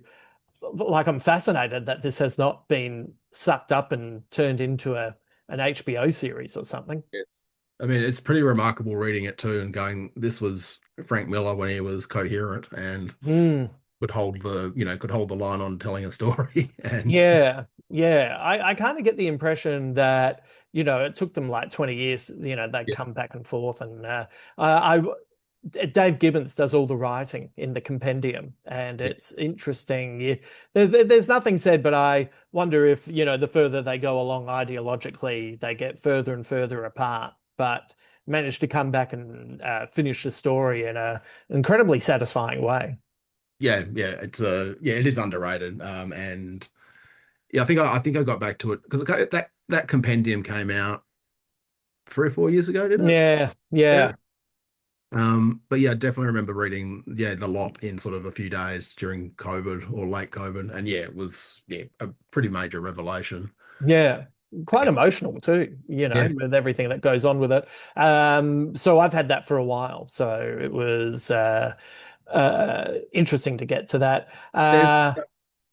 like, I'm fascinated that this has not been sucked up and turned into an HBO series or something. Yes. I mean, it's pretty remarkable reading it too and going, this was Frank Miller when he was coherent and Mm. could hold the line on telling a story. And Yeah, yeah. I kind of get the impression that, it took them like 20 years, they'd yeah, come back and forth. And I Dave Gibbons does all the writing in the compendium, and yeah, it's interesting. There's nothing said, but I wonder if, the further they go along ideologically, they get further and further apart, but manage to come back and finish the story in a incredibly satisfying way. yeah. It is underrated. And yeah, I think I got back to it because that compendium came out 3 or 4 years ago, did it? Yeah, Yeah. yeah. But yeah, I definitely remember reading, the lot in sort of a few days during COVID or late COVID. And yeah, it was, a pretty major revelation. Yeah, quite Yeah. emotional too, Yeah. with everything that goes on with it. So I've had that for a while. So it was interesting to get to that. There's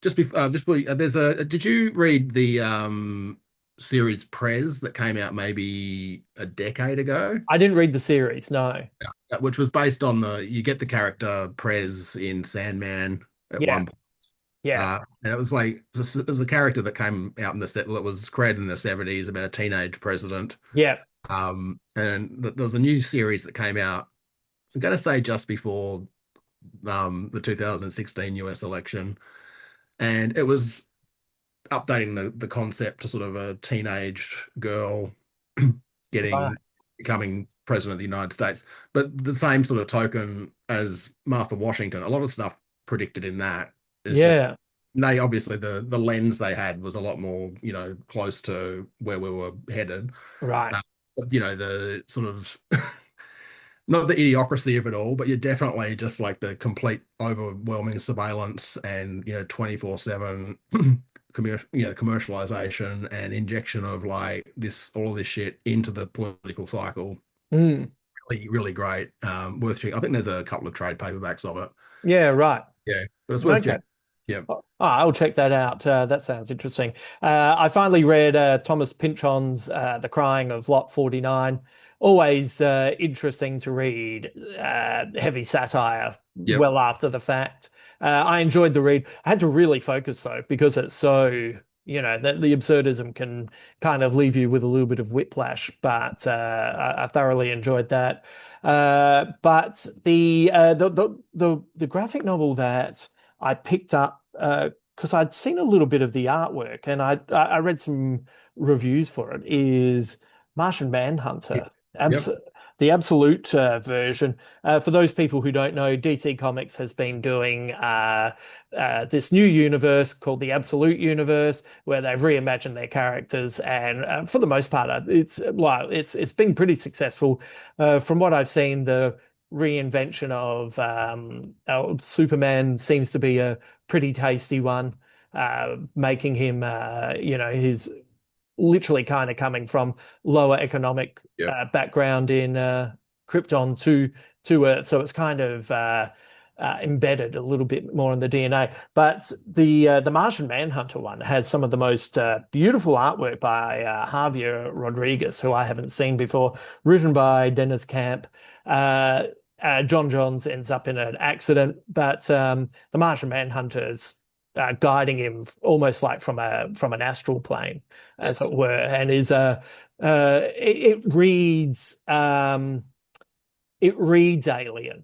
just before there's did you read the series Prez that came out maybe a decade ago? I didn't read the series, no. Which was based on you get the character Prez in Sandman at Yeah, one point. yeah, And it was like it was a character that came out in the set that was created in the 70s about a teenage president. yeah. And there was a new series that came out, I'm gonna say just before the 2016 US election. And it was updating the concept to sort of a teenage girl Right. becoming president of the United States. But the same sort of token as Martha Washington, a lot of stuff predicted in that is just Yeah, they obviously the lens they had was a lot more, close to where we were headed. right. But, the sort of not the idiocracy of it all, but you're definitely just like the complete overwhelming surveillance and 24/7 commercialization and injection of like all of this shit into the political cycle. Mm. Really, really great. Worth checking. I think there's a couple of trade paperbacks of it. Yeah, right. Yeah, but it's worth Okay. checking. Yeah. Oh, I'll check that out. That sounds interesting. I finally read Thomas Pynchon's The Crying of Lot 49. Always interesting to read heavy satire Yep. well after the fact. I enjoyed the read. I had to really focus though, because it's so, the absurdism can kind of leave you with a little bit of whiplash, but I thoroughly enjoyed that. But the graphic novel that I picked up because I'd seen a little bit of the artwork, and I read some reviews for it, is Martian Manhunter. Abs Yep. The absolute version. For those people who don't know, DC Comics has been doing this new universe called the Absolute Universe, where they've reimagined their characters, and for the most part, it's been pretty successful. From what I've seen, the reinvention of Superman seems to be a pretty tasty one, making him, he's literally kind of coming from lower economic Yep. background in Krypton to Earth. So it's kind of embedded a little bit more in the DNA. But the Martian Manhunter one has some of the most beautiful artwork by Javier Rodriguez, who I haven't seen before, written by Deniz Camp. John Johns ends up in an accident, but the Martian Manhunter's guiding him almost like from an astral plane, as it Yes. were, and is it reads alien,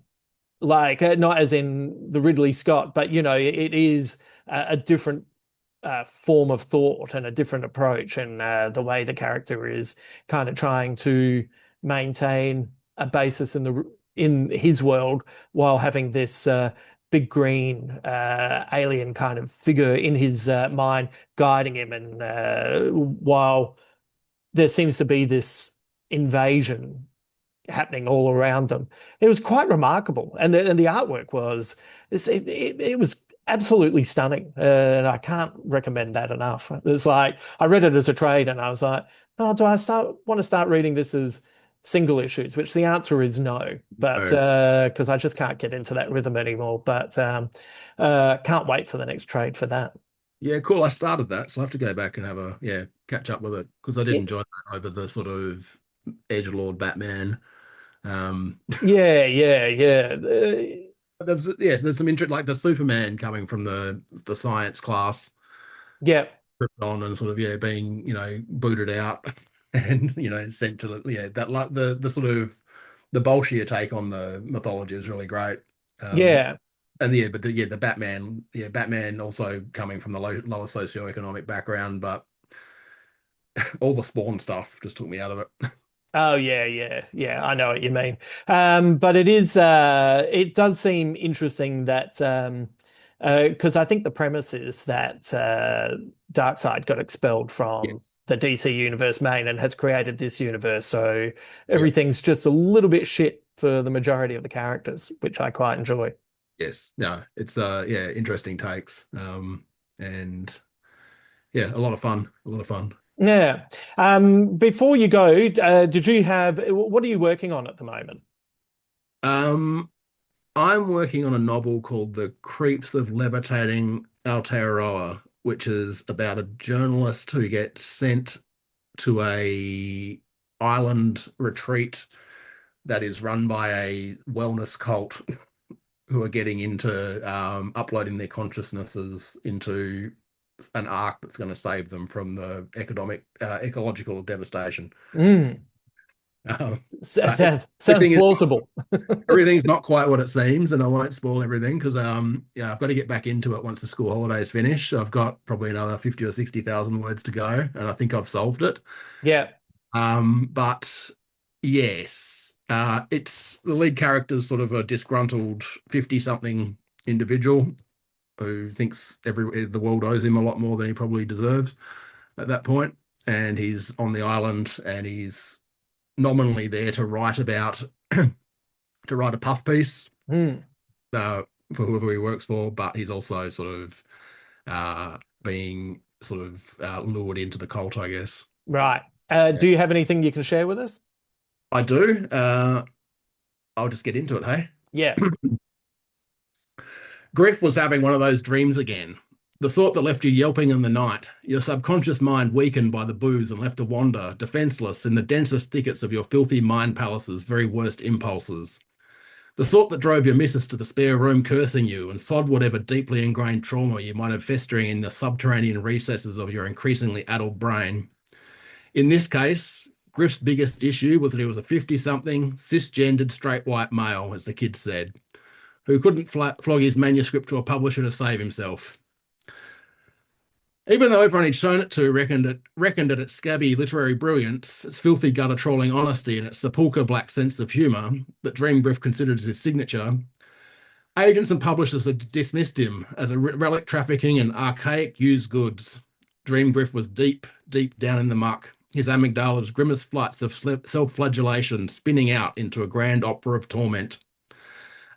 like not as in the Ridley Scott, but it is a different form of thought and a different approach, and the way the character is kind of trying to maintain a basis in his world while having this big green alien kind of figure in his mind guiding him, and while there seems to be this invasion happening all around them. It was quite remarkable, and the artwork was it was absolutely stunning, and I can't recommend that enough. It's like I read it as a trade, and I was like, oh, do I want to start reading this as single issues? Which the answer is no, but Oh, because I just can't get into that rhythm anymore. But can't wait for the next trade for that. yeah, cool. I started that, so I have to go back and have a catch up with it because I did Yeah, enjoy that over the sort of edgelord Batman. Um, yeah, yeah, yeah. there's some interest like the Superman coming from the science class, Yeah. Krypton, and sort of being booted out and sent to that like the sort of the Bolshevik take on the mythology is really great. Um, Yeah. and but the Batman also coming from the lower socioeconomic background, but all the Spawn stuff just took me out of it. Oh yeah, yeah, yeah. I know what you mean. But it does seem interesting that because I think the premise is that Darkseid got expelled from Yes. the DC universe main and has created this universe. So Yep. everything's just a little bit shit for the majority of the characters, which I quite enjoy. Yes. No, it's interesting takes. And yeah, a lot of fun. A lot of fun. Yeah. Before you go, what are you working on at the moment? Um, I'm working on a novel called The Creeps of Levitating Aotearoa, which is about a journalist who gets sent to a island retreat that is run by a wellness cult who are getting into uploading their consciousnesses into an arc that's going to save them from the ecological devastation. Mm. But Sounds everything is plausible. everything's not quite what it seems, and I won't spoil everything because I've got to get back into it once the school holidays finish. I've got probably another 50 or 60,000 words to go, and I think I've solved it. Yeah. But yes, it's the lead character's sort of a disgruntled 50-something individual who thinks the world owes him a lot more than he probably deserves at that point, and he's on the island, and he's nominally there to write about to write a puff piece Mm. for whoever he works for, but he's also sort of being sort of lured into the cult, I guess. Right. Yeah. Do you have anything you can share with us? I do. I'll just get into it, hey? Yeah. Griff was having one of those dreams again. The sort that left you yelping in the night, your subconscious mind weakened by the booze and left to wander, defenseless, in the densest thickets of your filthy mind palace's very worst impulses. The sort that drove your missus to the spare room cursing you and sod whatever deeply ingrained trauma you might have festering in the subterranean recesses of your increasingly addled brain. In this case, Griff's biggest issue was that he was a 50-something, cisgendered, straight white male, as the kids said, who couldn't flog his manuscript to a publisher to save himself. Even though everyone he'd shown it to reckoned it its scabby literary brilliance, its filthy gutter trawling honesty, and its sepulchre black sense of humour that Dream Griff considered his signature, agents and publishers had dismissed him as a relic trafficking in archaic used goods. Dream Griff was deep, deep down in the muck, his amygdala's grimmest flights of self-flagellation spinning out into a grand opera of torment.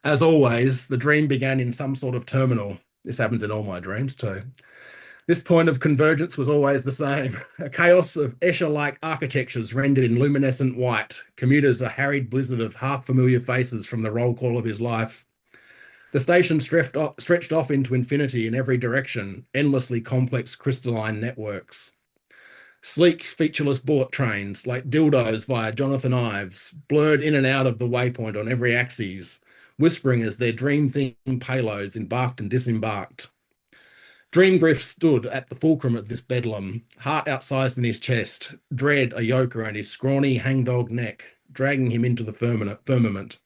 As always, the dream began in some sort of terminal. This happens in all my dreams too. This point of convergence was always the same. A chaos of Escher-like architectures rendered in luminescent white, commuters a harried blizzard of half-familiar faces from the roll call of his life. The station stretched off into infinity in every direction, endlessly complex crystalline networks. Sleek, featureless bullet trains, like dildos via Jonathan Ives, blurred in and out of the waypoint on every axis, whispering as their dream-themed payloads embarked and disembarked. Dreamgriff stood at the fulcrum of this bedlam, heart outsized in his chest, dread a yoke around his scrawny hangdog neck, dragging him into the firmament.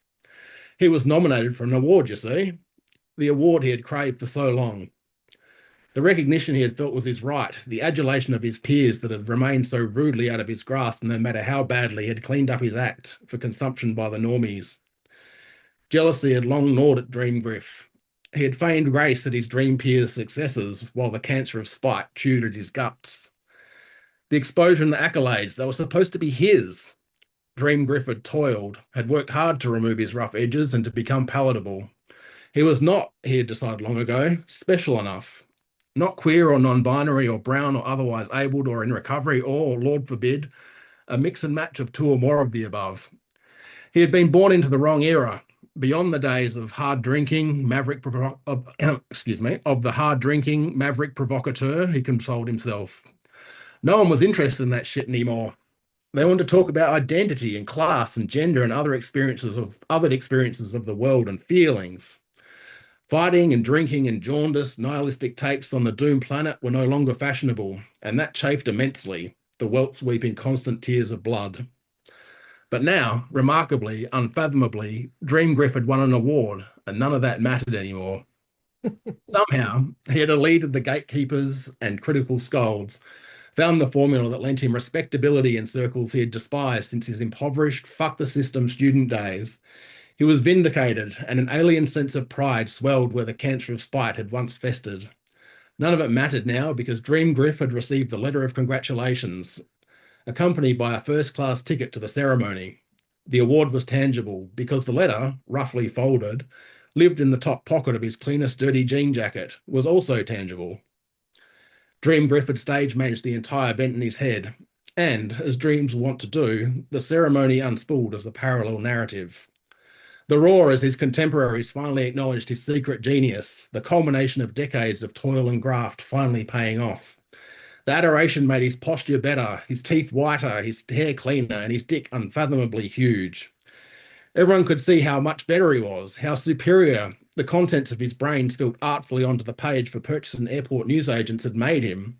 He was nominated for an award, you see, the award he had craved for so long. The recognition he had felt was his right, the adulation of his peers that had remained so rudely out of his grasp, no matter how badly he had cleaned up his act for consumption by the normies. Jealousy had long gnawed at Dreamgriff. He had feigned grace at his dream peers' successes, while the cancer of spite chewed at his guts. The exposure and the accolades, they were supposed to be his. Dreamgriff had toiled, had worked hard to remove his rough edges and to become palatable. He was not, he had decided long ago, special enough. Not queer or non-binary or brown or otherwise abled or in recovery or, Lord forbid, a mix and match of two or more of the above. He had been born into the wrong era, beyond the days of hard drinking, of the hard drinking maverick provocateur, he consoled himself. No one was interested in that shit anymore. They wanted to talk about identity and class and gender and other experiences of the world and feelings. Fighting and drinking and jaundiced, nihilistic takes on the doomed planet were no longer fashionable, and that chafed immensely, the welts weeping constant tears of blood. But now, remarkably, unfathomably, Dreamgriff had won an award, and none of that mattered anymore. Somehow, he had eluded the gatekeepers and critical scolds, found the formula that lent him respectability in circles he had despised since his impoverished, fuck-the-system student days. He was vindicated, and an alien sense of pride swelled where the cancer of spite had once festered. None of it mattered now because Dreamgriff had received the letter of congratulations, accompanied by a first-class ticket to the ceremony. The award was tangible because the letter, roughly folded, lived in the top pocket of his cleanest dirty jean jacket, was also tangible. Dreamgriff had stage managed the entire event in his head, and, as dreams want to do, the ceremony unspooled as a parallel narrative. The roar as his contemporaries finally acknowledged his secret genius, the culmination of decades of toil and graft finally paying off. The adoration made his posture better, his teeth whiter, his hair cleaner, and his dick unfathomably huge. Everyone could see how much better he was, how superior the contents of his brain spilled artfully onto the page for purchase and airport newsagents had made him.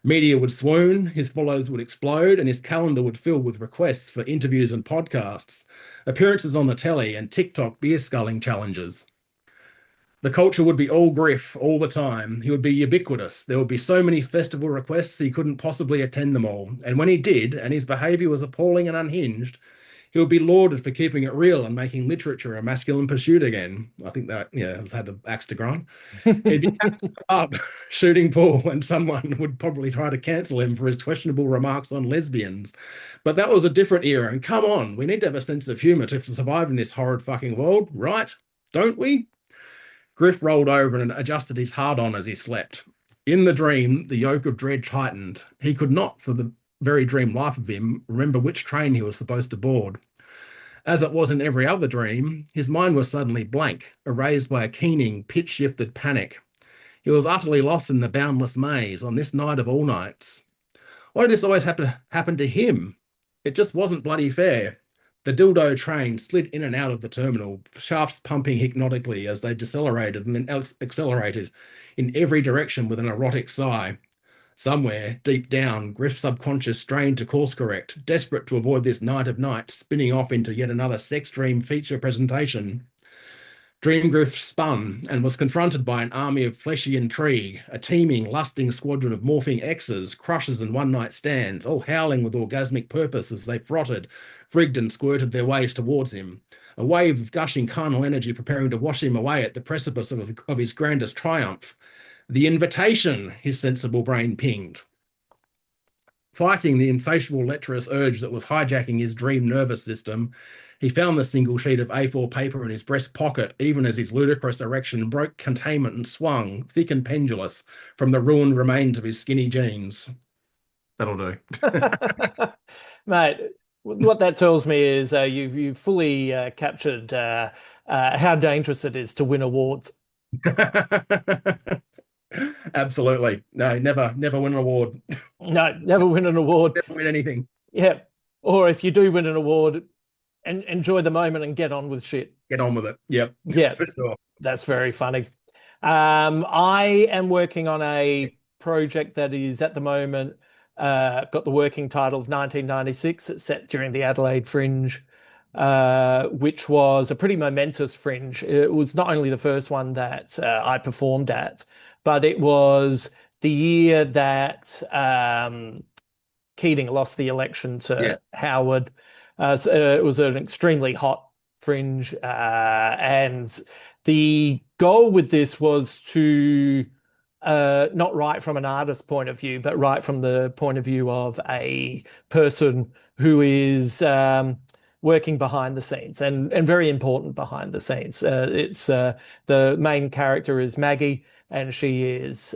Media would swoon, his follows would explode, and his calendar would fill with requests for interviews and podcasts, appearances on the telly, and TikTok beer sculling challenges. The culture would be all Griff all the time. He would be ubiquitous. There would be so many festival requests he couldn't possibly attend them all. And when he did, and his behaviour was appalling and unhinged, he would be lauded for keeping it real and making literature a masculine pursuit again. I think that, has had the axe to grind. He'd be up shooting pool, and someone would probably try to cancel him for his questionable remarks on lesbians. But that was a different era, and come on, we need to have a sense of humour to survive in this horrid fucking world, right? Don't we? Griff rolled over and adjusted his hard-on as he slept. In the dream, the yoke of dread tightened. He could not, for the very dream life of him, remember which train he was supposed to board. As it was in every other dream, his mind was suddenly blank, erased by a keening, pitch-shifted panic. He was utterly lost in the boundless maze on this night of all nights. Why did this always happen to him? It just wasn't bloody fair. The dildo train slid in and out of the terminal, shafts pumping hypnotically as they decelerated and then accelerated in every direction with an erotic sigh. Somewhere, deep down, Griff's subconscious strained to course correct, desperate to avoid this night of nights, spinning off into yet another sex dream feature presentation. Dreamgriff spun and was confronted by an army of fleshy intrigue, a teeming, lusting squadron of morphing exes, crushes and one-night stands, all howling with orgasmic purpose as they frotted, frigged and squirted their ways towards him. A wave of gushing carnal energy preparing to wash him away at the precipice of his grandest triumph. The invitation, his sensible brain pinged. Fighting the insatiable lecherous urge that was hijacking his dream nervous system, he found the single sheet of A4 paper in his breast pocket, even as his ludicrous erection broke containment and swung, thick and pendulous, from the ruined remains of his skinny jeans. That'll do. Mate, What that tells me is you've fully captured how dangerous it is to win awards. Absolutely. No, never win an award. No, never win an award. Never win anything. Yeah. Or if you do win an award, enjoy the moment and get on with shit. Get on with it. Yep, Yeah, for sure. that's very funny. I am working on a project that is at the moment got the working title of 1996. It's set during the Adelaide Fringe, which was a pretty momentous fringe. It was not only the first one that I performed at, but it was the year that Keating lost the election Yeah. to Howard. So, it was an extremely hot fringe, and the goal with this was to not write from an artist's point of view, but write from the point of view of a person who is working behind the scenes and very important behind the scenes. It's the main character is Maggie, and she is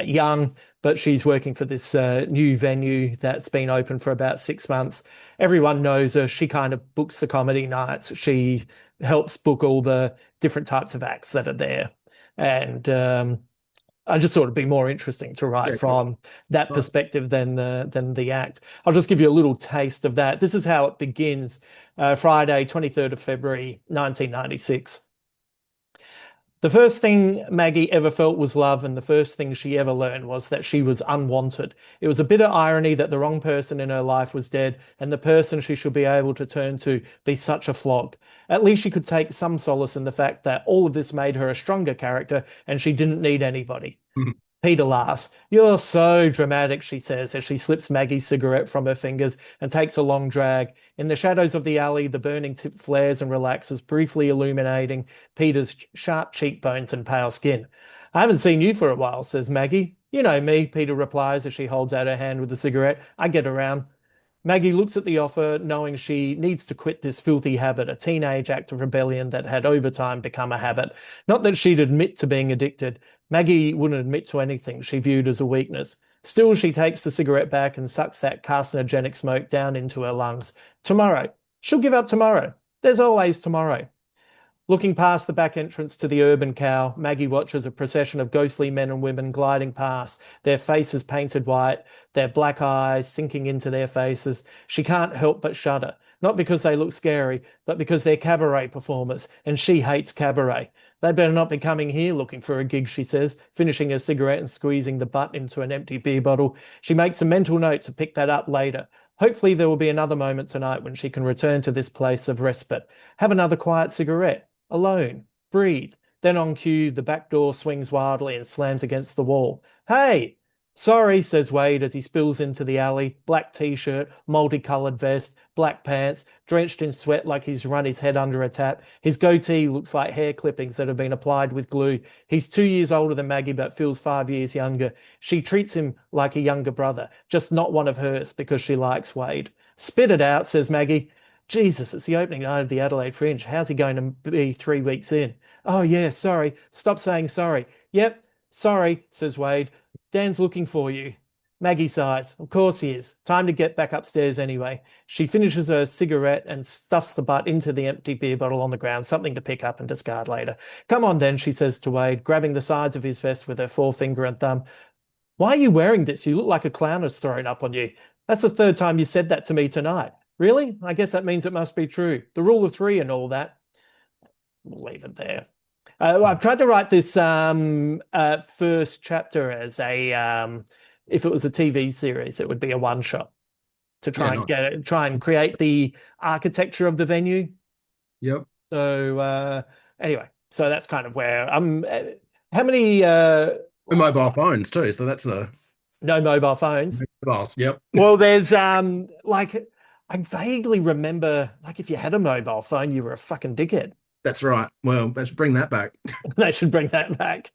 young, but she's working for this new venue that's been open for about 6 months. Everyone knows her. She kind of books the comedy nights. She helps book all the different types of acts that are there. And I just thought it'd be more interesting to write Yeah, cool. from that Right. perspective than the act. I'll just give you a little taste of that. This is how it begins. Friday, 23rd of February, 1996. The first thing Maggie ever felt was love, and the first thing she ever learned was that she was unwanted. It was a bitter irony that the wrong person in her life was dead, and the person she should be able to turn to be such a flog. At least she could take some solace in the fact that all of this made her a stronger character, and she didn't need anybody. Peter laughs. You're so dramatic, she says as she slips Maggie's cigarette from her fingers and takes a long drag. In the shadows of the alley, the burning tip flares and relaxes, briefly illuminating Peter's sharp cheekbones and pale skin. I haven't seen you for a while, says Maggie. You know me, Peter replies as she holds out her hand with the cigarette. I get around. Maggie looks at the offer, knowing she needs to quit this filthy habit, a teenage act of rebellion that had over time become a habit. Not that she'd admit to being addicted. Maggie wouldn't admit to anything she viewed as a weakness. Still, she takes the cigarette back and sucks that carcinogenic smoke down into her lungs. Tomorrow. She'll give up tomorrow. There's always tomorrow. Looking past the back entrance to the Urban Cow, Maggie watches a procession of ghostly men and women gliding past, their faces painted white, their black eyes sinking into their faces. She can't help but shudder, not because they look scary, but because they're cabaret performers, and she hates cabaret. They better not be coming here looking for a gig, she says, finishing her cigarette and squeezing the butt into an empty beer bottle. She makes a mental note to pick that up later. Hopefully there will be another moment tonight when she can return to this place of respite. Have another quiet cigarette. Alone. Breathe. Then on cue, the back door swings wildly and slams against the wall. Hey! Sorry, says Wade as he spills into the alley. Black t-shirt, multicolored vest, black pants, drenched in sweat like he's run his head under a tap. His goatee looks like hair clippings that have been applied with glue. He's 2 years older than Maggie, but feels 5 years younger. She treats him like a younger brother, just not one of hers because she likes Wade. Spit it out, says Maggie. Jesus, it's the opening night of the Adelaide Fringe. How's he going to be 3 weeks in? Oh, yeah, sorry. Stop saying sorry. Yep, sorry, says Wade. Dan's looking for you. Maggie sighs. Of course he is. Time to get back upstairs anyway. She finishes her cigarette and stuffs the butt into the empty beer bottle on the ground, something to pick up and discard later. Come on then, she says to Wade, grabbing the sides of his vest with her forefinger and thumb. Why are you wearing this? You look like a clown has thrown up on you. That's the third time you said that to me tonight. Really? I guess that means it must be true. The rule of three and all that. We'll leave it there. I've tried to write this first chapter as if it was a TV series, it would be a one shot to Yeah, try and nice. try and create the architecture of the venue. Yep. So anyway, so that's kind of where how many And mobile phones too. So that's a no mobile phones? mobiles. Yep. Well, there's like I vaguely remember like if you had a mobile phone, you were a fucking dickhead. That's right. Well, let's bring that back. They should bring that back.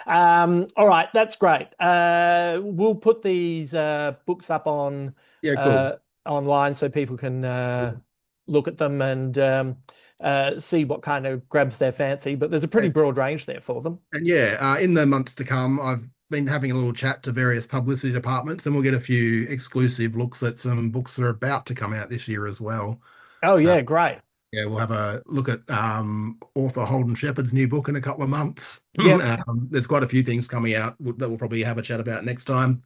All right, that's great. We'll put these books up on Yeah, cool. online so people can look at them and see what kind of grabs their fancy. But there's a pretty And, broad range there for them. and yeah, in the months to come, I've been having a little chat to various publicity departments, and we'll get a few exclusive looks at some books that are about to come out this year as well. Oh Uh, yeah, great. yeah, we'll have a look at author Holden Shepherd's new book in a couple of months. Yep. There's quite a few things coming out that we'll probably have a chat about next time,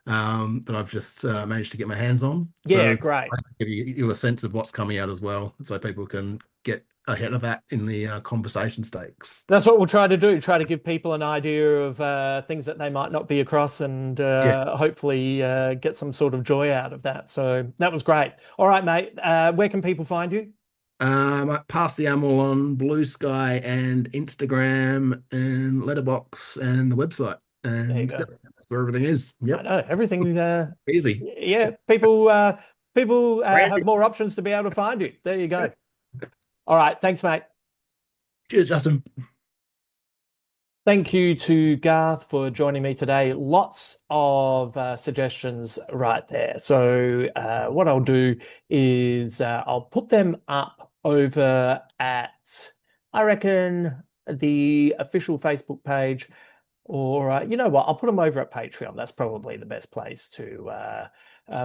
that I've just managed to get my hands on. Yeah, So great. I can give you a sense of what's coming out as well, so people can get ahead of that in the conversation stakes. That's what we'll try to do. Try to give people an idea of things that they might not be across, and Yeah. hopefully get some sort of joy out of that. So that was great. All right, mate. Where can people find you? I pass the Amwell on Blue Sky and Instagram and Letterbox and the website, There you and go. yeah, that's where everything is. I Yep, know everything. easy. Yeah, people have Branding. more options to be able to find you. There you go. All right. Thanks, mate. Cheers, Justin. Thank you to Garth for joining me today. Lots of suggestions right there. So what I'll do is I'll put them up over at, I reckon, the official Facebook page, or you know what? I'll put them over at Patreon. That's probably the best place to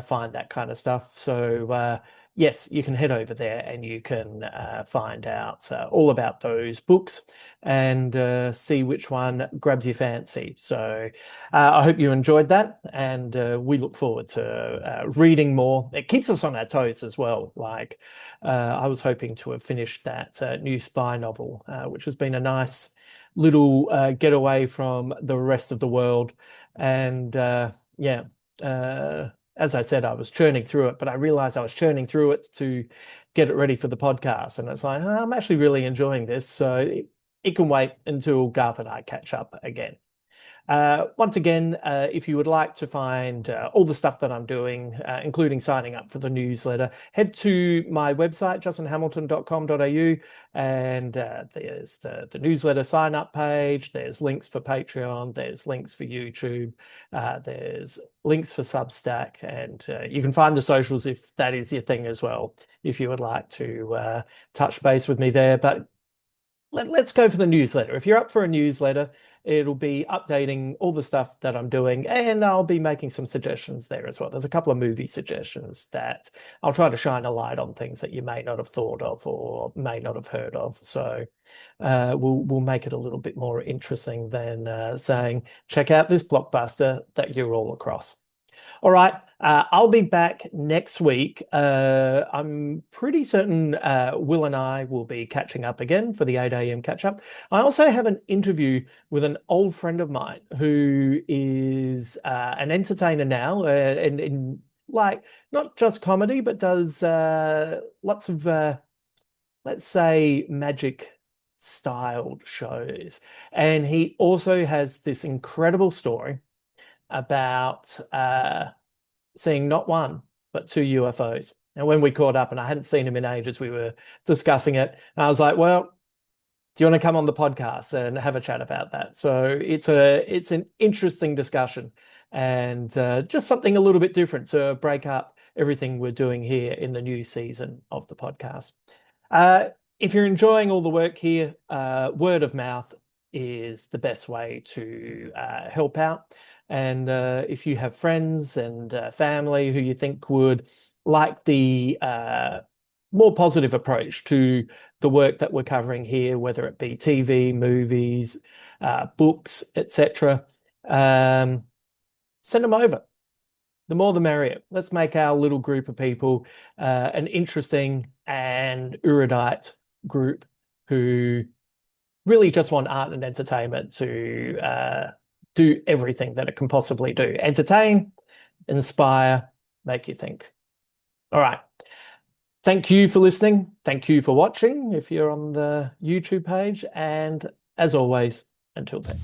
find that kind of stuff. So yes, you can head over there and you can find out all about those books and see which one grabs your fancy. So I hope you enjoyed that, and we look forward to reading more. It keeps us on our toes as well. Like I was hoping to have finished that new spy novel, which has been a nice little getaway from the rest of the world. And yeah, as I said, I was churning through it, but I realized I was churning through it to get it ready for the podcast. And it's like, "Oh, I'm actually really enjoying this." So it can wait until Garth and I catch up again. Once again, if you would like to find all the stuff that I'm doing, including signing up for the newsletter, head to my website, justinhamilton.com.au, and there's the newsletter sign up page. There's links for Patreon. There's links for YouTube. There's links for Substack, and you can find the socials if that is your thing as well, if you would like to touch base with me there. But let's go for the newsletter. If you're up for a newsletter, it'll be updating all the stuff that I'm doing, and I'll be making some suggestions there as well. There's a couple of movie suggestions that I'll try to shine a light on, things that you may not have thought of or may not have heard of. So we'll make it a little bit more interesting than saying, check out this blockbuster that you're all across. All right, I'll be back next week. I'm pretty certain Will and I will be catching up again for the 8 a.m. catch up. I also have an interview with an old friend of mine who is an entertainer now, and in like not just comedy, but does lots of let's say magic styled shows. And he also has this incredible story about seeing not one, but two UFOs. And when we caught up, and I hadn't seen him in ages, we were discussing it. And I was like, well, do you want to come on the podcast and have a chat about that? So it's an interesting discussion, and just something a little bit different to break up everything we're doing here in the new season of the podcast. If you're enjoying all the work here, word of mouth is the best way to help out. And if you have friends and family who you think would like the more positive approach to the work that we're covering here, whether it be TV, movies, books, etc., send them over. The more the merrier. Let's make our little group of people an interesting and erudite group who really just want art and entertainment to do everything that it can possibly do. Entertain, inspire, make you think. All right. Thank you for listening. Thank you for watching if you're on the YouTube page. And as always, until then.